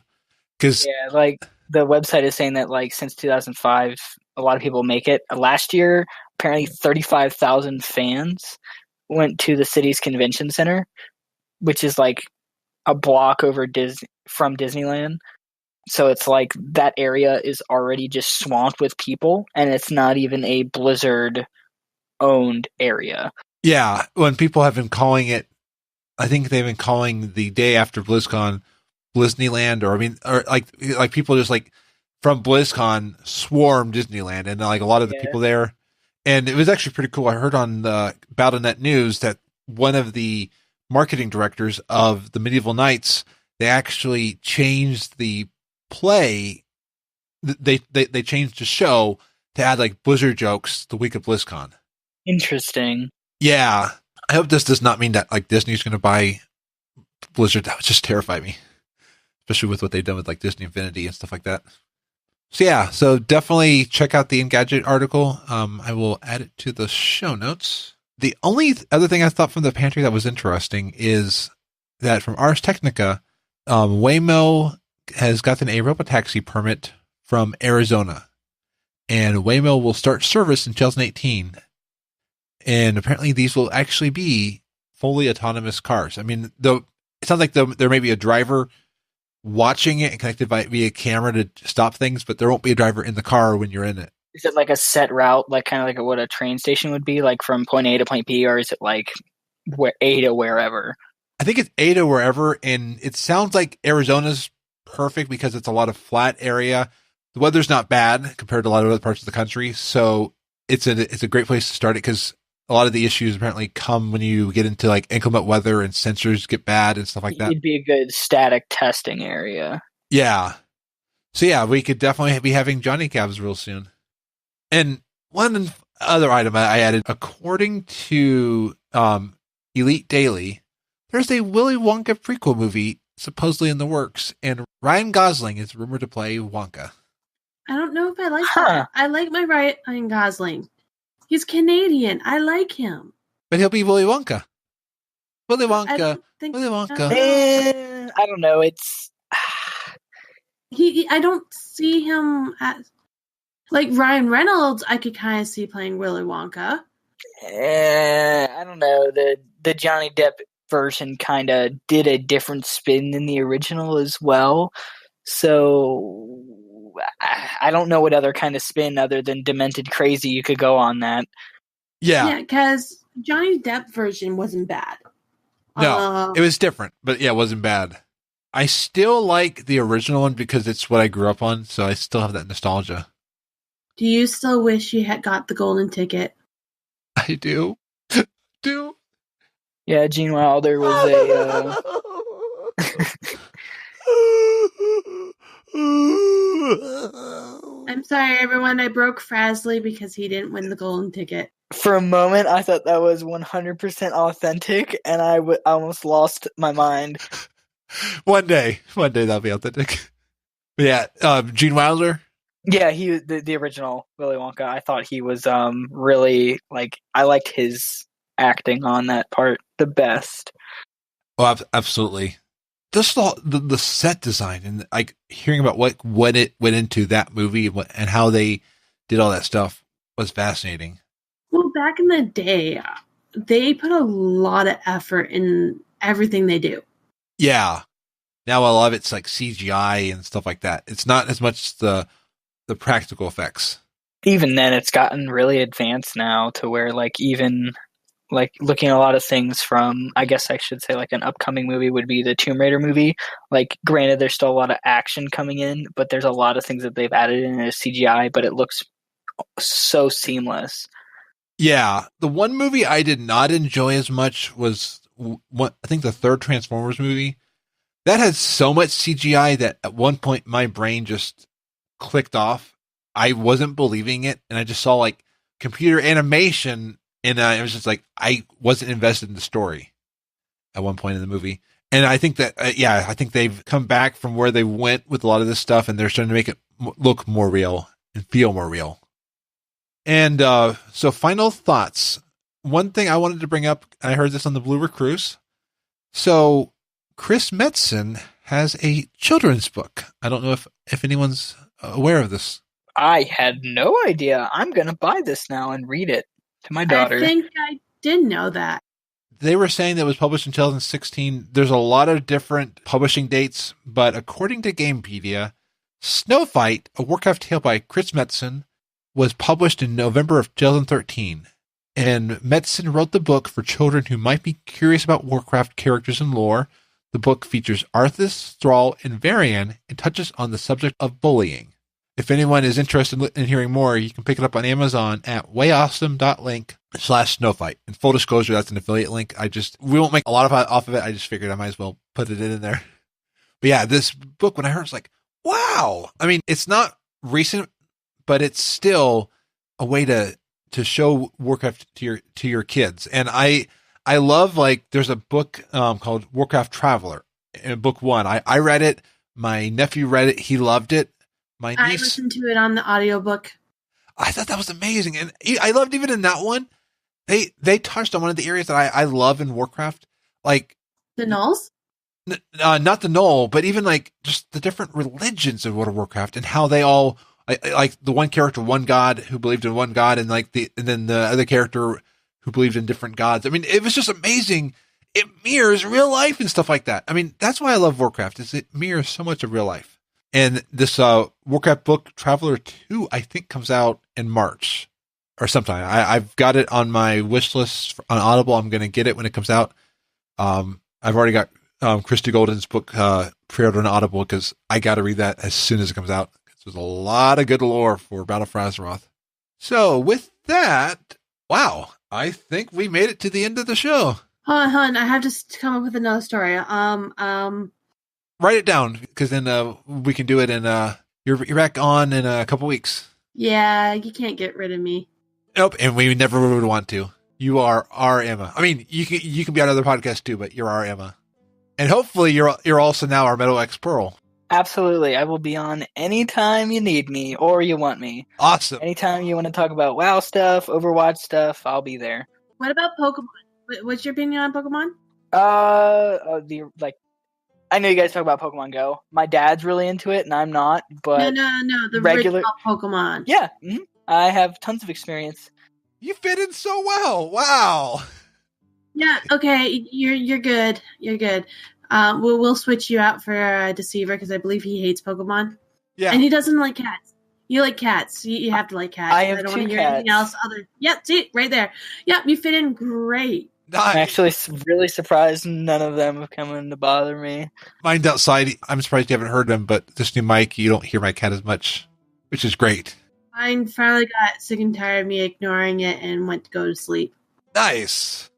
Like the website is saying that like since 2005, a lot of people make it. Last year, apparently 35,000 fans went to the city's convention center, which is like a block over from Disneyland. So it's like that area is already just swamped with people, and it's not even a Blizzard owned area. Yeah, when people have been calling it, I think they've been calling the day after BlizzCon Disneyland, or like people just like from BlizzCon swarm Disneyland, and like a lot of the people there. And it was actually pretty cool. I heard on the Battle.net News that one of the marketing directors of the Medieval Knights, they actually changed the play. They changed the show to add like Blizzard jokes the week of BlizzCon. Interesting. Yeah. I hope this does not mean that like Disney's going to buy Blizzard. That would just terrify me, especially with what they've done with like Disney Infinity and stuff like that. So yeah, so definitely check out the Engadget article. I will add it to the show notes. The only other thing I thought from the pantry that was interesting is that from Ars Technica, Waymo has gotten a robotaxi permit from Arizona, and Waymo will start service in 2018. And apparently these will actually be fully autonomous cars. I mean, though it sounds like there may be a driver watching it and connected via camera to stop things, but there won't be a driver in the car when you're in it. Is it like a set route, like kind of like what a train station would be, like from point A to point B, or is it like A to wherever? I think it's A to wherever, and it sounds like Arizona's perfect because it's a lot of flat area. The weather's not bad compared to a lot of other parts of the country, so it's a great place to start it because a lot of the issues apparently come when you get into like inclement weather and sensors get bad and stuff like that. It'd be a good static testing area. Yeah. So yeah, we could definitely be having Johnny Cabs real soon. And one other item I added, according to Elite Daily, there's a Willy Wonka prequel movie supposedly in the works, and Ryan Gosling is rumored to play Wonka. I don't know if I like that. I like my Ryan Gosling. He's Canadian. I like him. But he'll be Willy Wonka. Willy Wonka. Willy Wonka. I don't know. It's I don't see him as like Ryan Reynolds. I could kind of see playing Willy Wonka. I don't know. The Johnny Depp version kind of did a different spin than the original as well. So I don't know what other kind of spin other than demented crazy you could go on that. Yeah, because Johnny Depp version wasn't bad. No, it was different, but yeah, it wasn't bad. I still like the original one because it's what I grew up on, so I still have that nostalgia. Do you still wish you had got the golden ticket? I do. Yeah, Gene Wilder was a... I'm sorry, everyone. I broke Frazly because he didn't win the golden ticket. For a moment, I thought that was 100% authentic, and I almost lost my mind. One day that'll be authentic. But yeah, Gene Wilder, Yeah, the original Willy Wonka. I thought he was really I liked his acting on that part the best. Oh, absolutely. Just the set design and like hearing about what it went into that movie and how they did all that stuff was fascinating. Well, back in the day, they put a lot of effort in everything they do. Yeah. Now a lot of it's like CGI and stuff like that. It's not as much the practical effects. Even then, it's gotten really advanced now to where even looking at a lot of things from, I guess I should say, an upcoming movie would be the Tomb Raider movie. Granted, there's still a lot of action coming in, but there's a lot of things that they've added in as CGI, but it looks so seamless. Yeah. The one movie I did not enjoy as much was I think the third Transformers movie. That had so much CGI that at one point my brain just clicked off. I wasn't believing it, and I just saw computer animation, and it was just I wasn't invested in the story at one point in the movie. And I think that I think they've come back from where they went with a lot of this stuff, and they're starting to make it look more real and feel more real. And so, final thoughts. One thing I wanted to bring up, I heard this on the Blue Recluse. So, Chris Metzen has a children's book. I don't know if anyone's aware of this. I had no idea. I'm going to buy this now and read it to my daughter. I think I did know that. They were saying that it was published in 2016. There's a lot of different publishing dates, but according to Gamepedia, Snowfight, a Warcraft tale by Chris Metzen, was published in November of 2013. And Metzen wrote the book for children who might be curious about Warcraft characters and lore. The book features Arthas, Thrall, and Varian and touches on the subject of bullying. If anyone is interested in hearing more, you can pick it up on Amazon at wayawesome.link/snowfight. And full disclosure, that's an affiliate link. We won't make a lot off of it. I just figured I might as well put it in there. But yeah, this book, when I heard, it's wow. I mean, it's not recent, but it's still a way to show Warcraft to your kids. And I love, there's a book called Warcraft Traveler in book 1. I read it. My nephew read it. He loved it. My niece, I listened to it on the audiobook. I thought that was amazing. And I loved even in that one, they touched on one of the areas that I love in Warcraft. The Gnolls? Not the Gnoll, but even just the different religions of World of Warcraft and how they all, like the one character, one god who believed in one god, and then the other character who believed in different gods. I mean, it was just amazing. It mirrors real life and stuff like that. I mean, that's why I love Warcraft, is it mirrors so much of real life. And this Warcraft book, Traveler 2, I think comes out in March or sometime. I've got it on my wish list on Audible. I'm going to get it when it comes out. I've already got Christy Golden's book pre-ordered on Audible because I got to read that as soon as it comes out. There's a lot of good lore for Battle for Azeroth. So with that, wow, I think we made it to the end of the show. Hold on, I have to come up with another story. Write it down, because then we can do it, and you're back on in a couple weeks. Yeah, you can't get rid of me. Nope, and we never would want to. You are our Emma. I mean, you can be on other podcasts too, but you're our Emma. And hopefully you're also now our MetalXperl. Absolutely. I will be on anytime you need me or you want me. Awesome. Anytime you want to talk about WoW stuff, Overwatch stuff, I'll be there. What about Pokemon? What's your opinion on Pokemon? I know you guys talk about Pokemon Go. My dad's really into it, and I'm not. But no, the regular original Pokemon. Yeah, I have tons of experience. You fit in so well. Wow. Yeah. Okay. You're good. You're good. We'll switch you out for Deceiver because I believe he hates Pokemon. Yeah. And he doesn't like cats. You like cats. You have to like cats. I don't want to hear cats. anything else. See right there. Yep. You fit in great. Nice. I'm actually really surprised none of them have come in to bother me. Mine's outside. I'm surprised you haven't heard them, but this new mic, you don't hear my cat as much, which is great. Mine finally got sick and tired of me ignoring it and went to go to sleep. Nice.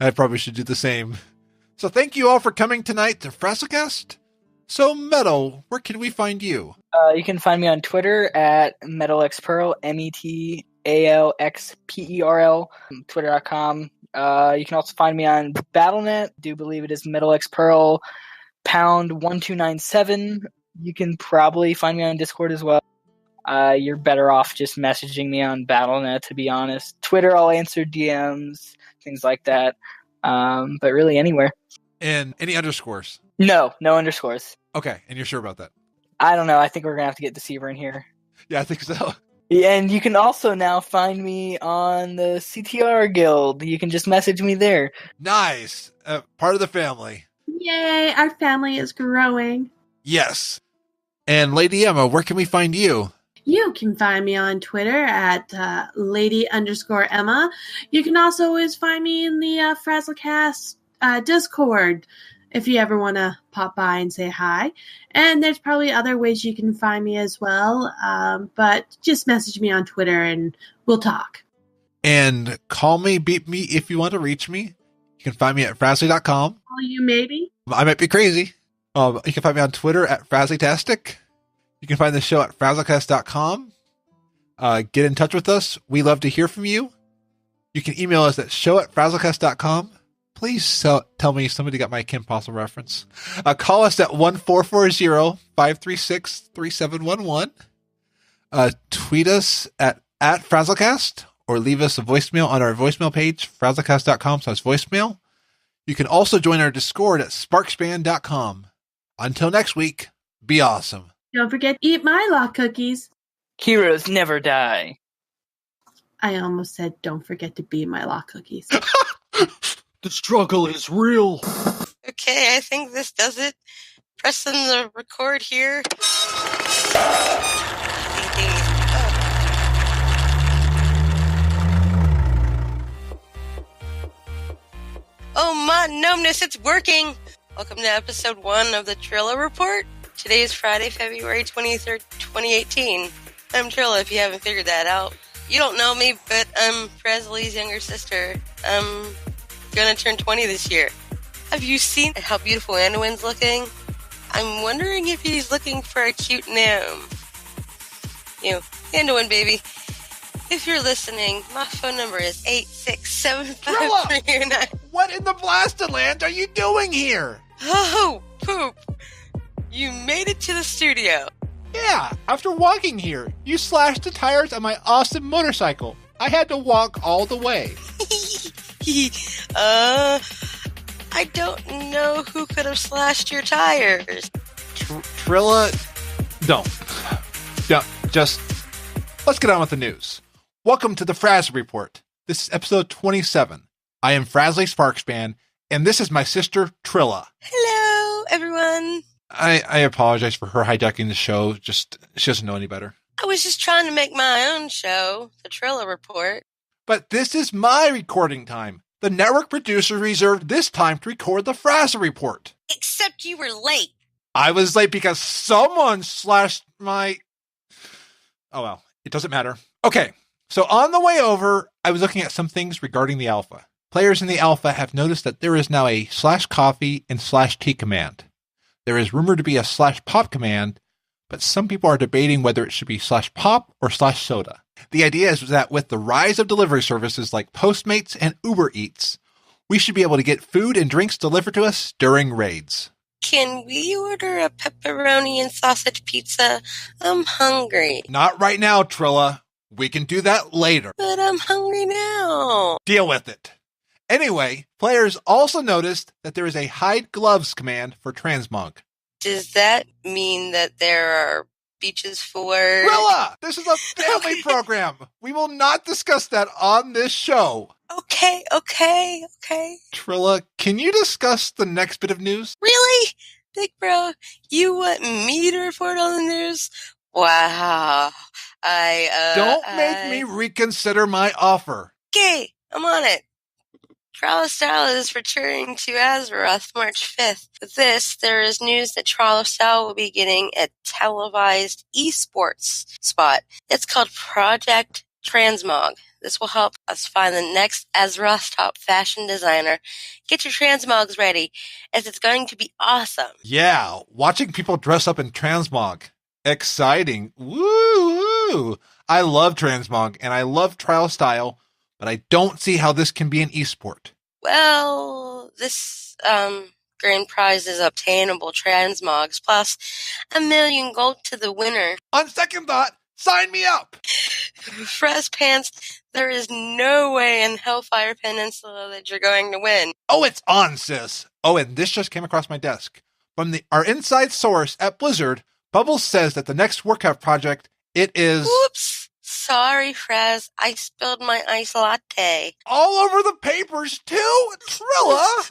I probably should do the same. So thank you all for coming tonight to FrazlCast. So Metal, where can we find you? You can find me on Twitter at MetalXperl, METALXPERL, Twitter.com. You can also find me on BattleNet. I do believe it is MetalXperl #1297. You can probably find me on Discord as well. you're better off just messaging me on BattleNet, to be honest. Twitter, I'll answer DMs, things like that. But really anywhere. And any underscores? No underscores. Okay, and you're sure about that? I don't know. I think we're going to have to get Deceiver in here. Yeah, I think so. Yeah, and you can also now find me on the CTR Guild. You can just message me there. Nice. Part of the family. Yay, our family is growing. Yes. And Lady Emma, where can we find you? You can find me on Twitter at lady_Emma. You can also always find me in the FrazlCast Discord if you ever want to pop by and say hi. And there's probably other ways you can find me as well. But just message me on Twitter and we'll talk. And call me, beat me if you want to reach me. You can find me at Frazly.com. Call you maybe? I might be crazy. You can find me on Twitter at Frazlytastic. You can find the show at FrazlCast.com. Get in touch with us. We love to hear from you. You can email us at show@FrazlCast.com. Please tell me somebody got my Kim Possible reference. Call us at 1-440-536-3711. Tweet us at FrazlCast or leave us a voicemail on our voicemail page, FrazlCast.com/voicemail. You can also join our Discord at SparksBand.com. Until next week, be awesome. Don't forget to eat my lock cookies. Heroes never die. I almost said don't forget to be my lock cookies. The struggle is real. Okay, I think this does it. Pressing the record here. Oh my gnomeness, it's working! Welcome to episode 1 of the Trilla Report. Today is Friday, February 23rd, 2018. I'm Trilla, if you haven't figured that out. You don't know me, but I'm Frazly's younger sister. I'm gonna turn 20 this year. Have you seen how beautiful Anduin's looking? I'm wondering if he's looking for a cute gnome. Anduin, baby. If you're listening, my phone number is 8675309. What in the blasted land are you doing here? Oh, poop. You made it to the studio. Yeah, after walking here, you slashed the tires on my awesome motorcycle. I had to walk all the way. I don't know who could have slashed your tires. Trilla, don't. Just, let's get on with the news. Welcome to the Frazly Report. This is episode 27. I am Frazly Sparkspan, and this is my sister, Trilla. Hello, everyone. I apologize for her hijacking the show. She doesn't know any better. I was just trying to make my own show, the Trilla Report. But this is my recording time. The network producer reserved this time to record the Frazly Report. Except you were late. I was late because someone slashed my... Oh well, it doesn't matter. Okay, so on the way over, I was looking at some things regarding the alpha. Players in the alpha have noticed that there is now a /coffee and /tea command. There is rumored to be a /pop command, but some people are debating whether it should be /pop or /soda. The idea is that with the rise of delivery services like Postmates and Uber Eats, we should be able to get food and drinks delivered to us during raids. Can we order a pepperoni and sausage pizza? I'm hungry. Not right now, Trilla. We can do that later. But I'm hungry now. Deal with it. Anyway, players also noticed that there is a hide gloves command for transmog. Does that mean that there are beaches for... Trilla! This is a family program. We will not discuss that on this show. Okay. Trilla, can you discuss the next bit of news? Really? Big bro, you want me to report on the news? Wow. Don't make me reconsider my offer. Okay, I'm on it. Trollow is returning to Azeroth March 5th. With this, there is news that Trollow will be getting a televised esports spot. It's called Project Transmog. This will help us find the next Azeroth top fashion designer. Get your transmogs ready, as it's going to be awesome. Yeah, watching people dress up in transmog. Exciting. Woo! I love transmog, and I love trial style, but I don't see how this can be an esport. Well, this grand prize is obtainable transmogs plus 1 million gold to the winner. On second thought, Sign me up! Fraz Pants, there is no way in Hellfire Peninsula that you're going to win. Oh, it's on, sis. Oh, and this just came across my desk. From our inside source at Blizzard, Bubbles says that the next Warcraft project, it is... Whoops. Sorry, Fraz. I spilled my ice latte. all over the papers, too? Trilla!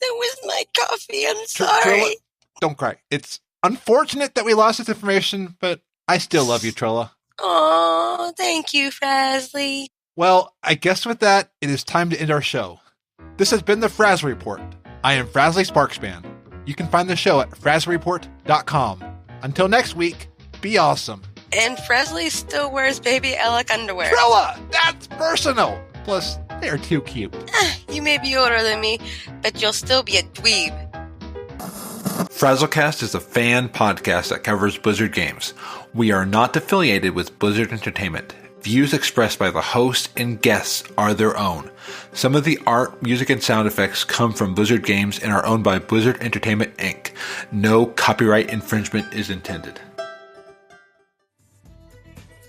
That was my coffee. I'm sorry. Trilla, don't cry. It's unfortunate that we lost this information, but I still love you, Trilla. Aw, thank you, Frazly. Well, I guess with that, it is time to end our show. This has been the Frazzle Report. I am Frazzly Sparkspan. You can find the show at frazzlereport.com. Until next week, be awesome. And Frazly still wears baby Alec underwear. Trilla, that's personal. Plus, they're too cute. You may be older than me, but you'll still be a dweeb. FrazlCast is a fan podcast that covers Blizzard games. We are not affiliated with Blizzard Entertainment. Views expressed by the host and guests are their own. Some of the art, music, and sound effects come from Blizzard games and are owned by Blizzard Entertainment, Inc. No copyright infringement is intended.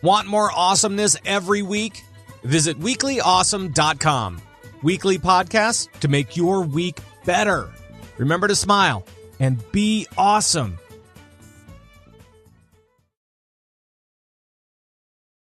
Want more awesomeness every week? Visit weeklyawesome.com. Weekly podcasts to make your week better. Remember to smile and be awesome.